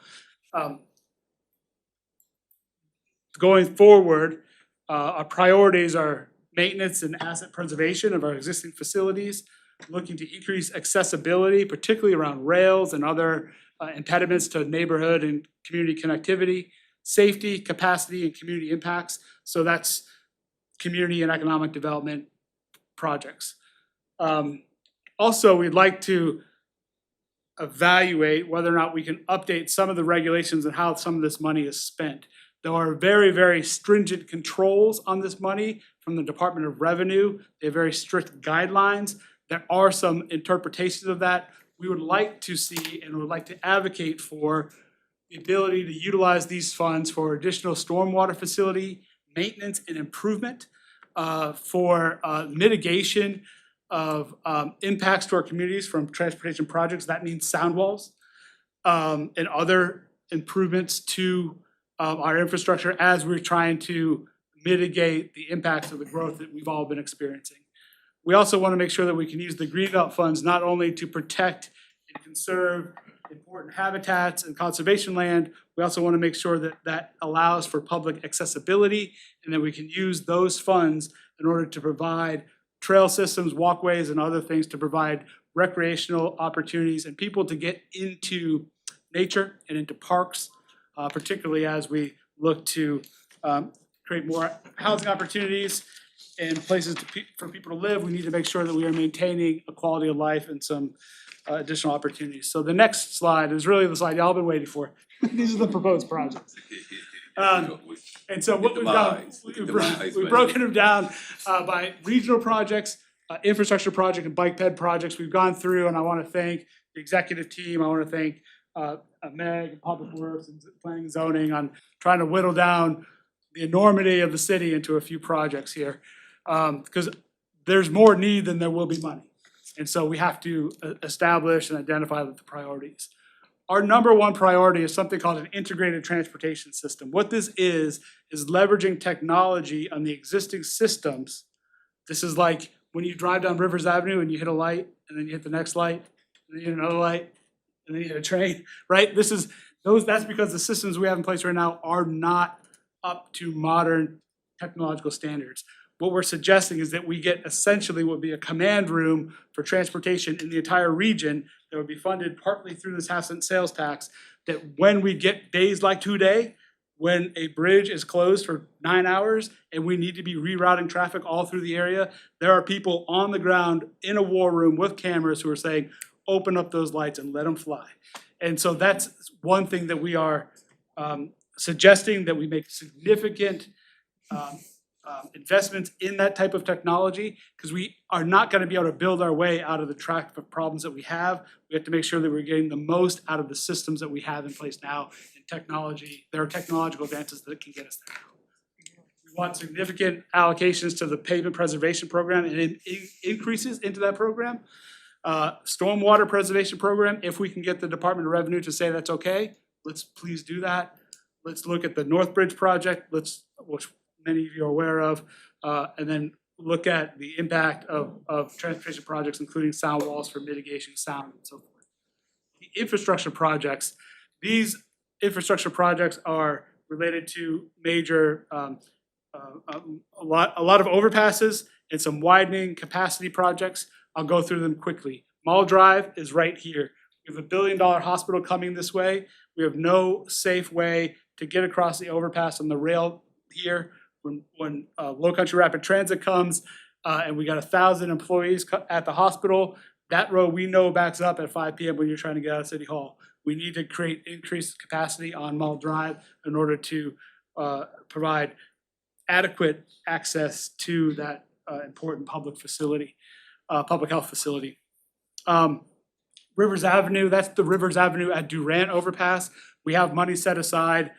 going forward, our priorities are maintenance and asset preservation of our existing facilities, looking to increase accessibility, particularly around rails and other impediments to neighborhood and community connectivity, safety, capacity, and community impacts. So that's community and economic development projects. Also, we'd like to evaluate whether or not we can update some of the regulations and how some of this money is spent. There are very, very stringent controls on this money from the Department of Revenue. They have very strict guidelines. There are some interpretations of that. We would like to see and would like to advocate for the ability to utilize these funds for additional stormwater facility maintenance and improvement, for mitigation of impacts to our communities from transportation projects. That means sound walls and other improvements to our infrastructure as we're trying to mitigate the impacts of the growth that we've all been experiencing. We also want to make sure that we can use the greenbelt funds not only to protect and conserve important habitats and conservation land, we also want to make sure that that allows for public accessibility and that we can use those funds in order to provide trail systems, walkways, and other things to provide recreational opportunities and people to get into nature and into parks, particularly as we look to create more housing opportunities and places for people to live. We need to make sure that we are maintaining a quality of life and some additional opportunities. So the next slide is really the slide y'all been waiting for. These are the proposed projects. And so what we've done, we've broken them down by regional projects, infrastructure project, and bike ped projects. We've gone through, and I want to thank the executive team. I want to thank Meg, Public Works, and Planning and Zoning on trying to whittle down the enormity of the city into a few projects here. Because there's more need than there will be money. And so we have to establish and identify the priorities. Our number one priority is something called an integrated transportation system. What this is leveraging technology on the existing systems. This is like when you drive down Rivers Avenue and you hit a light, and then you hit the next light, and then you hit another light, and then you hit a train, right? That's because the systems we have in place right now are not up to modern technological standards. What we're suggesting is that we get essentially what would be a command room for transportation in the entire region that would be funded partly through this half-cent sales tax, that when we get days like today, when a bridge is closed for 9 hours and we need to be rerouting traffic all through the area, there are people on the ground in a war room with cameras who are saying, open up those lights and let them fly. And so that's one thing that we are suggesting, that we make significant investments in that type of technology, because we are not going to be able to build our way out of the track of problems that we have. We have to make sure that we're getting the most out of the systems that we have in place now. And technology, there are technological advances that can get us there. We want significant allocations to the pavement preservation program and increases into that program. Stormwater preservation program, if we can get the Department of Revenue to say that's okay, let's please do that. let's look at the North Bridge project, which many of you are aware of, and then look at the impact of transportation projects, including sound walls for mitigation sound and so forth. The infrastructure projects, these infrastructure projects are related to major, a lot of overpasses and some widening capacity projects. I'll go through them quickly. Mall Drive is right here. We have $1 billion hospital coming this way. We have no safe way to get across the overpass on the rail here. When Low Country Rapid Transit comes and we got 1,000 employees at the hospital, that road we know backs up at 5 p.m. when you're trying to get out of City Hall. We need to create increased capacity on Mall Drive in order to provide adequate access to that important public facility, public health facility. Rivers Avenue, that's the Rivers Avenue at Durant overpass. We have money set aside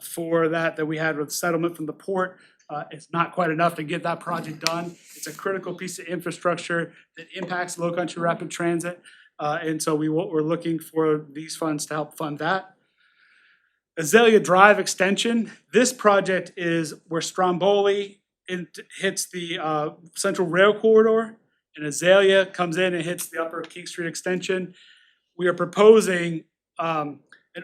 for that we had with settlement from the port. It's not quite enough to get that project done. It's a critical piece of infrastructure that impacts Low Country Rapid Transit. And so we're looking for these funds to help fund that. Azalea Drive extension. This project is where Stromboli hits the Central Rail Corridor, and Azalea comes in and hits the Upper King Street extension. We are proposing an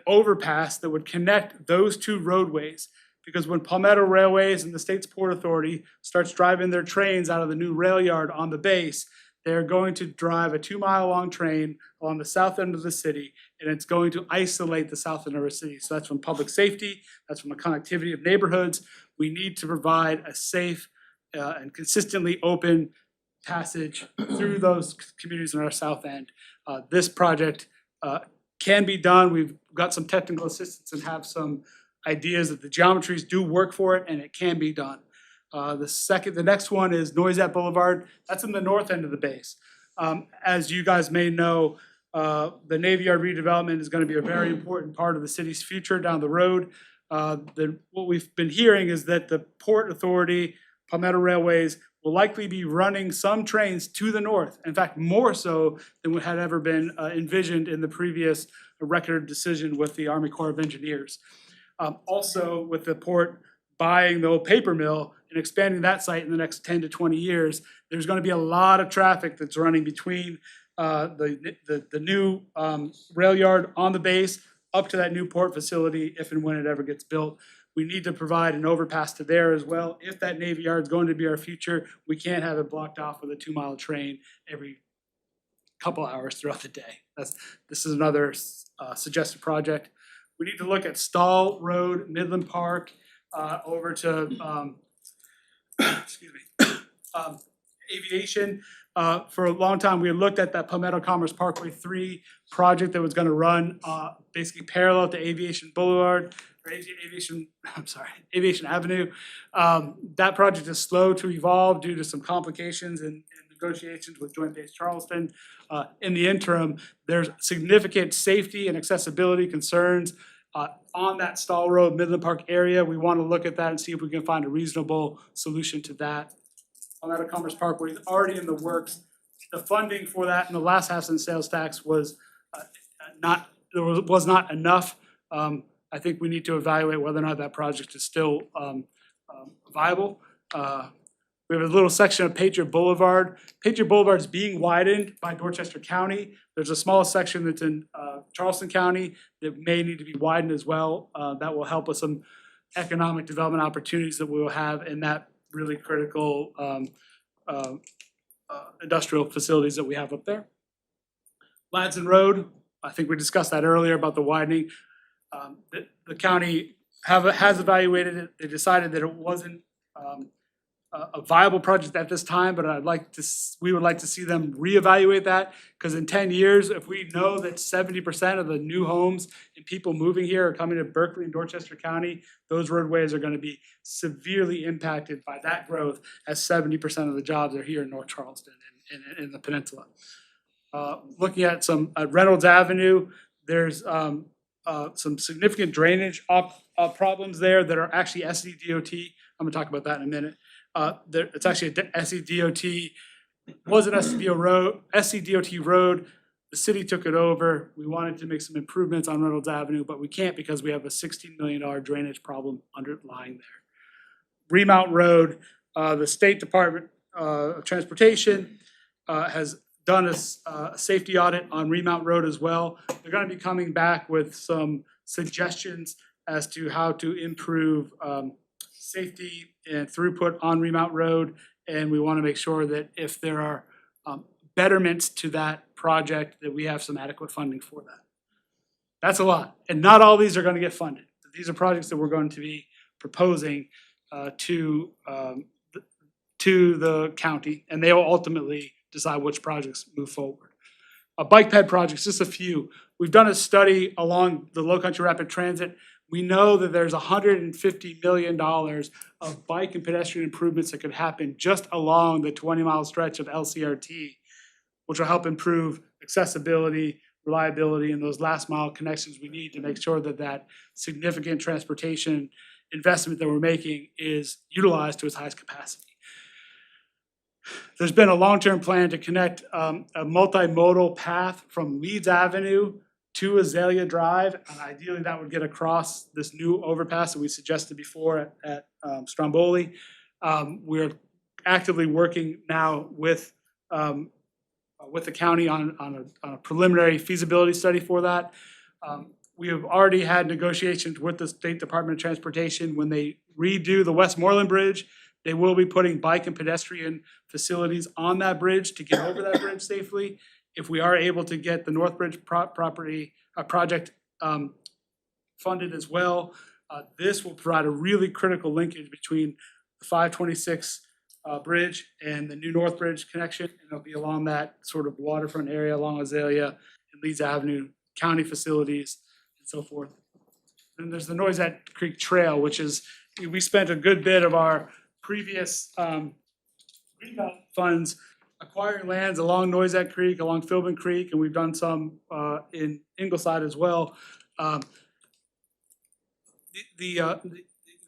overpass that would connect those two roadways, because when Palmetto Railways and the state's Port Authority starts driving their trains out of the new rail yard on the base, they're going to drive a 2-mile-long train along the south end of the city, and it's going to isolate the south end of our city. So that's from public safety, that's from the connectivity of neighborhoods. We need to provide a safe and consistently open passage through those communities in our south end. This project can be done. We've got some technical assistance and have some ideas that the geometries do work for it, and it can be done. The next one is Noisette Boulevard. That's in the north end of the base. As you guys may know, the Navy Yard redevelopment is going to be a very important part of the city's future down the road. What we've been hearing is that the Port Authority, Palmetto Railways, will likely be running some trains to the north. In fact, more so than what had ever been envisioned in the previous record decision with the Army Corps of Engineers. Also, with the port buying the old paper mill and expanding that site in the next 10 to 20 years, there's going to be a lot of traffic that's running between the new rail yard on the base up to that new port facility if and when it ever gets built. We need to provide an overpass to there as well. If that Navy Yard is going to be our future, we can't have it blocked off with a 2-mile train every couple hours throughout the day. This is another suggested project. We need to look at Stall Road, Midland Park, over to Aviation. For a long time, we had looked at that Palmetto Commerce Parkway 3 project that was gonna run basically parallel to Aviation Boulevard, or Aviation Avenue. That project is slow to evolve due to some complications and negotiations with Joint Base Charleston. In the interim, there's significant safety and accessibility concerns on that Stall Road, Midland Park area. We want to look at that and see if we can find a reasonable solution to that. Palmetto Commerce Parkway is already in the works. The funding for that in the last half cent sales tax was not enough. I think we need to evaluate whether or not that project is still viable. We have a little section of Patriot Boulevard. Patriot Boulevard is being widened by Dorchester County. There's a small section that's in Charleston County that may need to be widened as well. That will help with some economic development opportunities that we will have in that really critical industrial facilities that we have up there. Ladson Road, I think we discussed that earlier about the widening. The county has evaluated it. They decided that it wasn't a viable project at this time, but we would like to see them reevaluate that, because in 10 years, if we know that 70% of the new homes and people moving here are coming to Berkeley and Dorchester County, those roadways are going to be severely impacted by that growth, as 70% of the jobs are here in North Charleston and in the peninsula. Looking at Reynolds Avenue, there's some significant drainage problems there that are actually SCDOT. I'm gonna talk about that in a minute. It's actually a SCDOT, was an SCDOT road. The city took it over. We wanted to make some improvements on Reynolds Avenue, but we can't because we have a $16 million drainage problem underlying there. Remount Road, the State Department of Transportation has done a safety audit on Remount Road as well. They're gonna be coming back with some suggestions as to how to improve safety and throughput on Remount Road. And we wanna make sure that if there are betterments to that project, that we have some adequate funding for that. That's a lot, and not all these are gonna get funded. These are projects that we're going to be proposing to the county, and they will ultimately decide which projects move forward. Bike ped projects, just a few. We've done a study along the Low Country Rapid Transit. We know that there's $150 million of bike and pedestrian improvements that could happen just along the 20-mile stretch of LCRT, which will help improve accessibility, reliability, and those last mile connections we need to make sure that that significant transportation investment that we're making is utilized to its highest capacity. There's been a long-term plan to connect a multimodal path from Leeds Avenue to Azalea Drive, and ideally that would get across this new overpass that we suggested before at Stromboli. We're actively working now with the county on a preliminary feasibility study for that. We have already had negotiations with the State Department of Transportation. When they redo the Westmoreland Bridge, they will be putting bike and pedestrian facilities on that bridge to get over that bridge safely. If we are able to get the North Bridge project funded as well, this will provide a really critical linkage between the 526 bridge and the new North Bridge connection, and it'll be along that sort of waterfront area along Azalea and Leeds Avenue, county facilities, and so forth. Then there's the Noisette Creek Trail, which is, we spent a good bit of our previous greenbelt funds acquiring lands along Noisette Creek, along Philbin Creek, and we've done some in Ingleside as well. The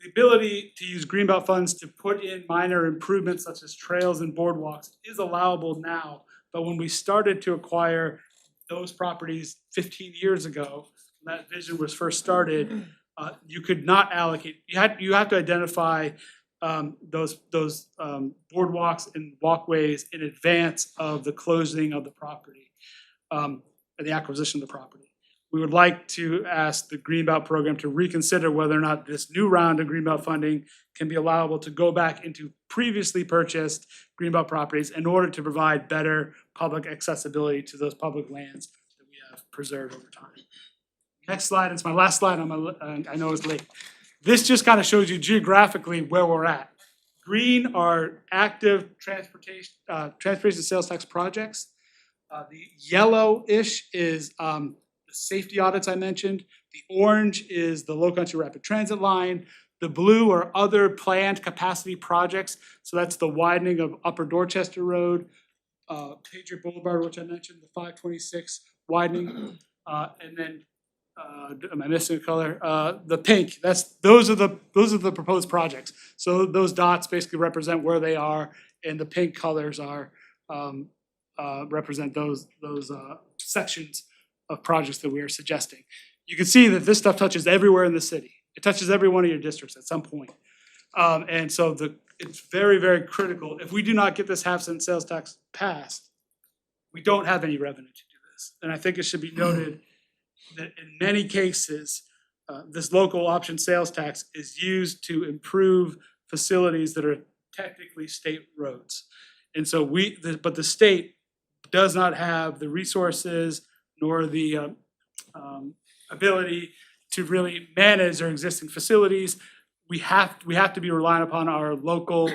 ability to use greenbelt funds to put in minor improvements such as trails and boardwalks is allowable now, but when we started to acquire those properties 15 years ago, when that vision was first started, you could not allocate, you have to identify those boardwalks and walkways in advance of the closing of the property, and the acquisition of the property. We would like to ask the Greenbelt program to reconsider whether or not this new round of Greenbelt funding can be allowable to go back into previously purchased Greenbelt properties in order to provide better public accessibility to those public lands that we have preserved over time. Next slide, it's my last slide, I know it's late. This just kind of shows you geographically where we're at. Green are active transportation sales tax projects. The yellowish is the safety audits I mentioned. The orange is the Low Country Rapid Transit line. The blue are other planned capacity projects. So that's the widening of Upper Dorchester Road, Patriot Boulevard, which I mentioned, the 526 widening, and then am I missing a color? The pink. Those are the proposed projects. So those dots basically represent where they are, and the pink colors are represent those sections of projects that we are suggesting. You can see that this stuff touches everywhere in the city. It touches every one of your districts at some point. And so it's very, very critical. If we do not get this half-cent sales tax passed, we don't have any revenue to do this. And I think it should be noted that in many cases, this local option sales tax is used to improve facilities that are technically state roads. And so but the state does not have the resources nor the ability to really manage their existing facilities. We have to be relying upon our local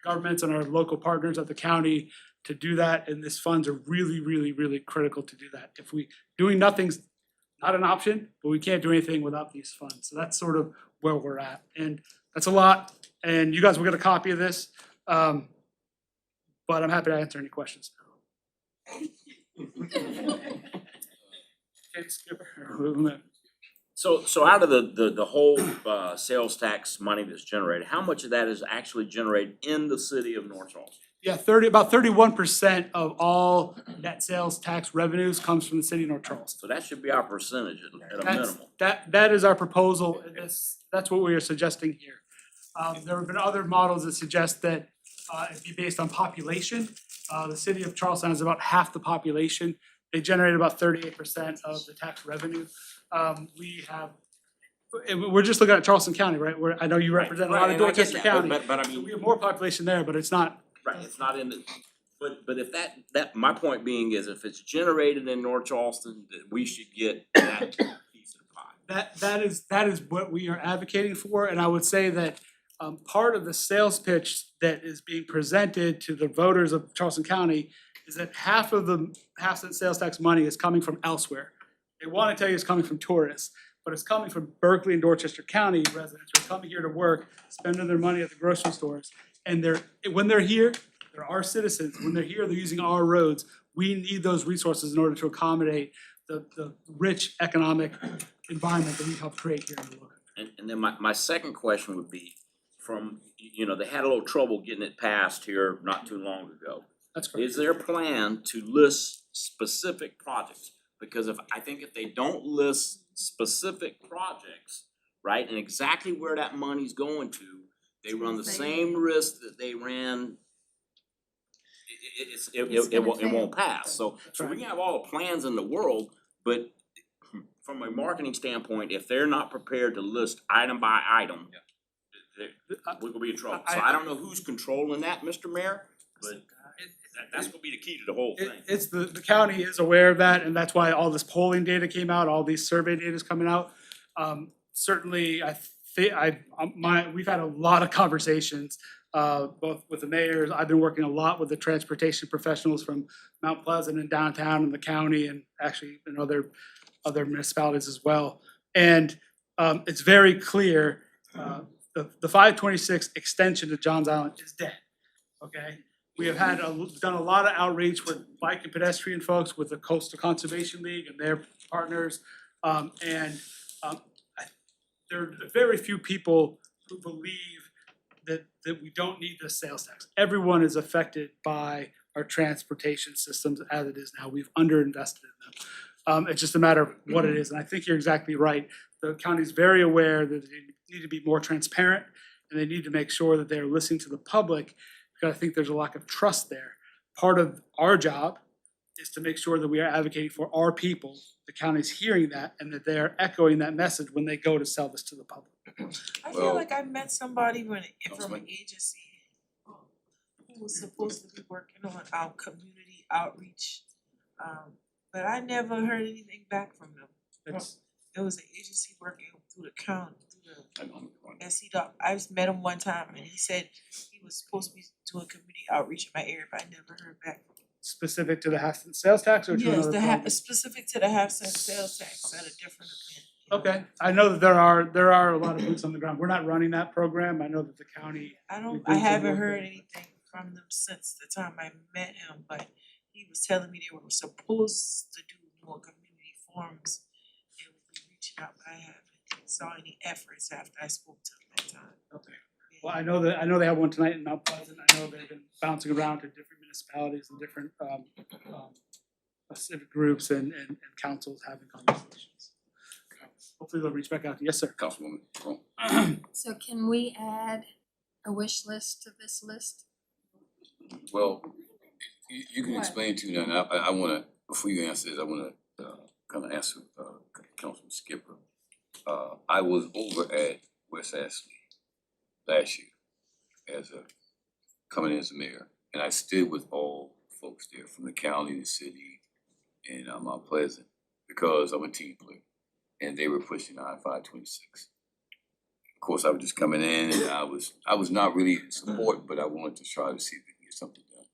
governments and our local partners at the county to do that, and these funds are really, really, really critical to do that. Doing nothing's not an option, but we can't do anything without these funds. So that's sort of where we're at, and that's a lot, and you guys will get a copy of this, but I'm happy to answer any questions. So out of the whole sales tax money that's generated, how much of that is actually generated in the city of North Charleston? Yeah, about 31% of all net sales tax revenues comes from the city of North Charleston. So that should be our percentage at a That's, minimum. that is our proposal, and that's what we are suggesting here. There have been other models that suggest that it'd be based on population. The city of Charleston has about half the population. They generate about 38% of the tax revenue. We're just looking at Charleston County, right? I know you represent a lot of Right, and I get Dorchester that, County. but I So mean- we have more population there, but it's not. Right, it's not in the, but if that, my point being is if it's generated in North Charleston, that we should get that piece of the pie. That is what we are advocating for, and I would say that part of the sales pitch that is being presented to the voters of Charleston County is that half of the sales tax money is coming from elsewhere. They wanna tell you it's coming from tourists, but it's coming from Berkeley and Dorchester County residents who are coming here to work, spending their money at the grocery stores. And when they're here, they're our citizens. When they're here, they're using our roads. We need those resources in order to accommodate the rich economic environment that we help create here in the local. And then my second question would be from, they had a little trouble getting it passed here not too long ago. That's correct. Is there a plan to list specific projects? Because I think if they don't list specific projects, right, and exactly where that money's going to, they run the same risk that they ran. It won't pass. So we can have all the plans in the world, but from a marketing standpoint, if they're not prepared to list item by item, we're gonna be in trouble. So I don't know who's controlling that, Mr. Mayor, but that's gonna be the key to the whole thing. It's the county is aware of that, and that's why all this polling data came out, all these survey data is coming out. Certainly, we've had a lot of conversations, both with the mayors. I've been working a lot with the transportation professionals from Mount Pleasant and downtown and the county, and actually in other municipalities as well. And it's very clear, the 526 extension to Johns Island is dead, okay? We have done a lot of outreach with bike and pedestrian folks, with the Coastal Conservation League and their partners. There are very few people who believe that we don't need this sales tax. Everyone is affected by our transportation systems as it is now. We've underinvested in them. It's just a matter of what it is, and I think you're exactly right. The county's very aware that they need to be more transparent, and they need to make sure that they're listening to the public, because I think there's a lack of trust there. Part of our job is to make sure that we are advocating for our people. The county's hearing that, and that they are echoing that message when they go to sell this to the public. I feel like I met somebody from an agency who was supposed to be working on our community outreach. But I never heard anything back from them. There was an agency working through the county, through the SC. I just met him one time and he said he was supposed to be doing community outreach in my area, but I never heard back from him. Specific to the half cent sales tax or to another program? Yes, specific to the half-cent sales tax at a different event. Okay, I know that there are a lot of boots on the ground. We're not running that program. I know that the county. I haven't heard anything from them since the time I met him, but he was telling me they were supposed to do more community forums and would be reaching out, but I haven't saw any efforts after I spoke to him that time. Okay. Well, I know they have one tonight in Mount Pleasant. I know they've been bouncing around to different municipalities and different civic groups and councils having conversations. Hopefully they'll reach back out to you. Yes, sir. Councilwoman. So can we add a wish list to this list? Well, you can What? explain to me, and I wanna, before you answer this, I wanna kinda answer Councilman Skipper. I was over at West Ashley last year coming in as a mayor, and I stood with all folks there from the county, the city, and Mount Pleasant, because I'm a team player, and they were pushing I-526. Of course, I was just coming in, and I was not really in support, but I wanted to try to see if we can get something done.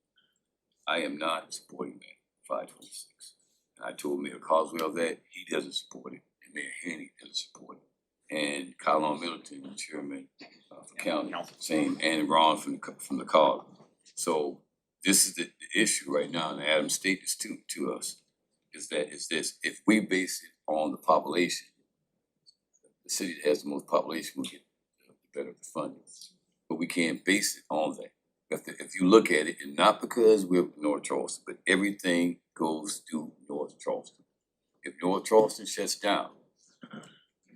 I am not supporting that 526. And I told Mayor Coswell that he doesn't support it, and Mayor Haney doesn't support it. And Colin Middleton, the chairman for county, same, and Ron from the COG. So this is the issue right now, and Adam's statement to us is this: if we base it on the population, the city that has the most population will get the better the funding. But we can't base it on that. if you look at it, and not because we're North Charleston, but everything goes through North Charleston. If North Charleston shuts down,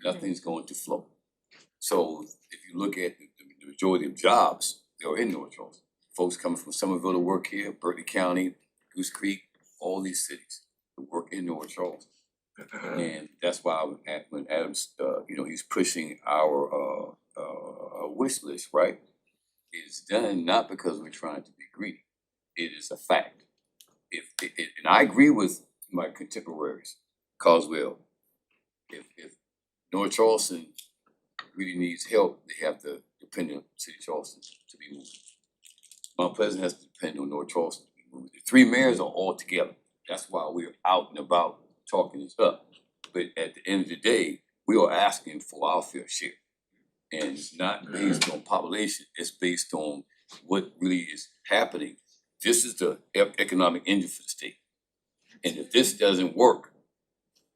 nothing's going to flow. So if you look at the majority of jobs, they're in North Charleston. Folks coming from Somerville to work here, Berkeley County, Goose Creek, all these cities to work in North Charleston. And that's why when Adams, he's pushing our wish list, right? It's done not because we're trying to be greedy. It is a fact. And I agree with my contemporaries, Coswell. If North Charleston really needs help, they have to depend on City of Charleston to be moved. Mount Pleasant has to depend on North Charleston to be moved. The three mayors are all together. That's why we're out and about talking this up. But at the end of the day, we are asking for our fair share. And it's not based on population, it's based on what really is happening. This is the economic engine for the state. And if this doesn't work,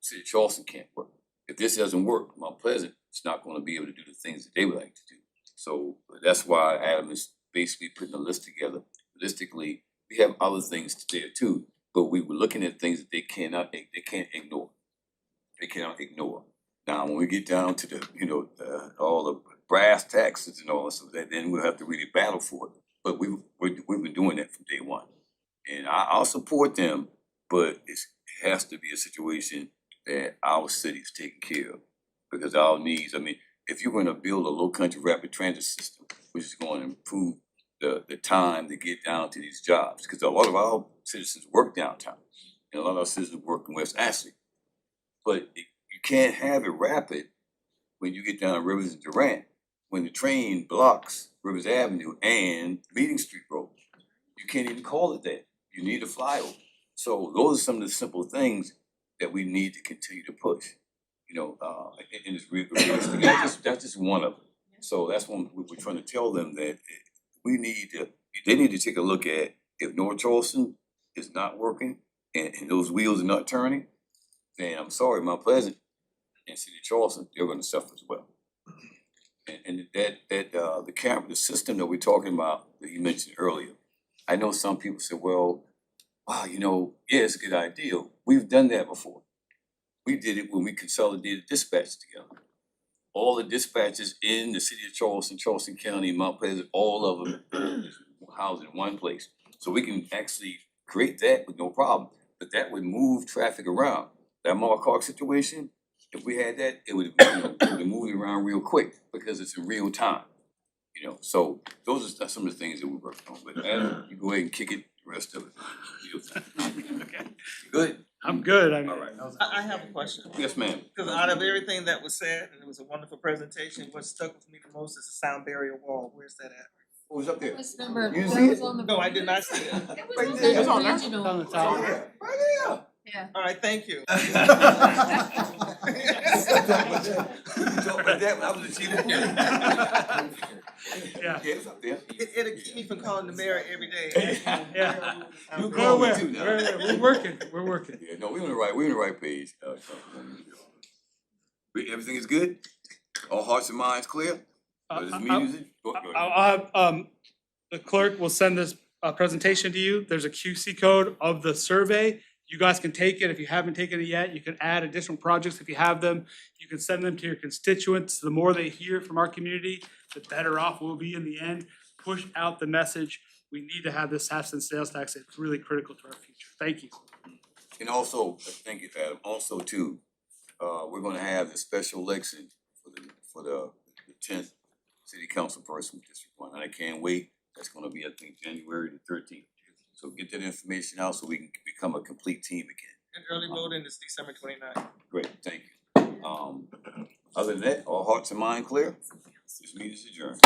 City of Charleston can't work. If this doesn't work, Mount Pleasant is not gonna be able to do the things that they would like to do. So that's why Adam is basically putting a list together. Realistically, we have other things to do too, but we were looking at things that they can't ignore. They cannot ignore. Now, when we get down to the, all the brass taxes and all this, then we'll have to really battle for it. But we've been doing that from day one. And I'll support them, but it has to be a situation that our city is taking care of. Because our needs, if you're gonna build a low country rapid transit system, which is gonna improve the time to get down to these jobs, because a lot of our citizens work downtown, and a lot of our citizens work in West Ashley. But you can't have it rapid when you get down Rivers and Durant, when the train blocks Rivers Avenue and Meeting Street Road. You can't even call it that. You need a flyover. So those are some of the simple things that we need to continue to push. And it's realistic. That's just one of them. So that's one we're trying to tell them that they need to take a look at if North Charleston is not working and those wheels are not turning, then I'm sorry, Mount Pleasant and City of Charleston, they're gonna suffer as well. And the system that we're talking about that you mentioned earlier, I know some people say, well, wow, yeah, it's a good idea. We've done that before. We did it when we consolidated dispatches together. All the dispatches in the City of Charleston, Charleston County, Mount Pleasant, all of them housed in one place. So we can actually create that with no problem, but that would move traffic around. That Mark Clark situation, if we had that, it would be moving around real quick because it's in real time. So those are some of the things that we worked on. But Adam, you go ahead and kick it, the rest of it. Okay. Good? I'm good. All right. I have a question. Yes, ma'am. Because out of everything that was said, and it was a wonderful presentation, what stuck with me the most is the sound barrier wall. Where's that at? What was up there? This number, You that see was it? on the. No, I did not see it. It was Right on there. the It's on there. original. On the top. Right there. Yeah. All right, thank you. But that was a cheap. Yeah. It's up there. It'll keep me from calling the mayor every day. Yeah. You We're call me aware. too now. We're working. Yeah, no, we're on the right page. Everything is good? All hearts and minds clear? This meeting go ahead. I'll have, the clerk will send this, presentation to you. There's a QC code of the survey. You guys can take it. If you haven't taken it yet, you can add additional projects if you have them. You can send them to your constituents. The more they hear from our community, the better off we'll be in the end. Push out the message. We need to have this half-cent sales tax. It's really critical to our future. Thank you. And also, thank you, Adam, also too, we're gonna have the special election for the 10th city council person with District 1. And I can't wait. That's gonna be, I think, January the 13th. So get that information out so we can become a complete team again. And early voting is December 29th. Great, thank you. Other than that, all hearts and minds clear? This meeting is adjourned.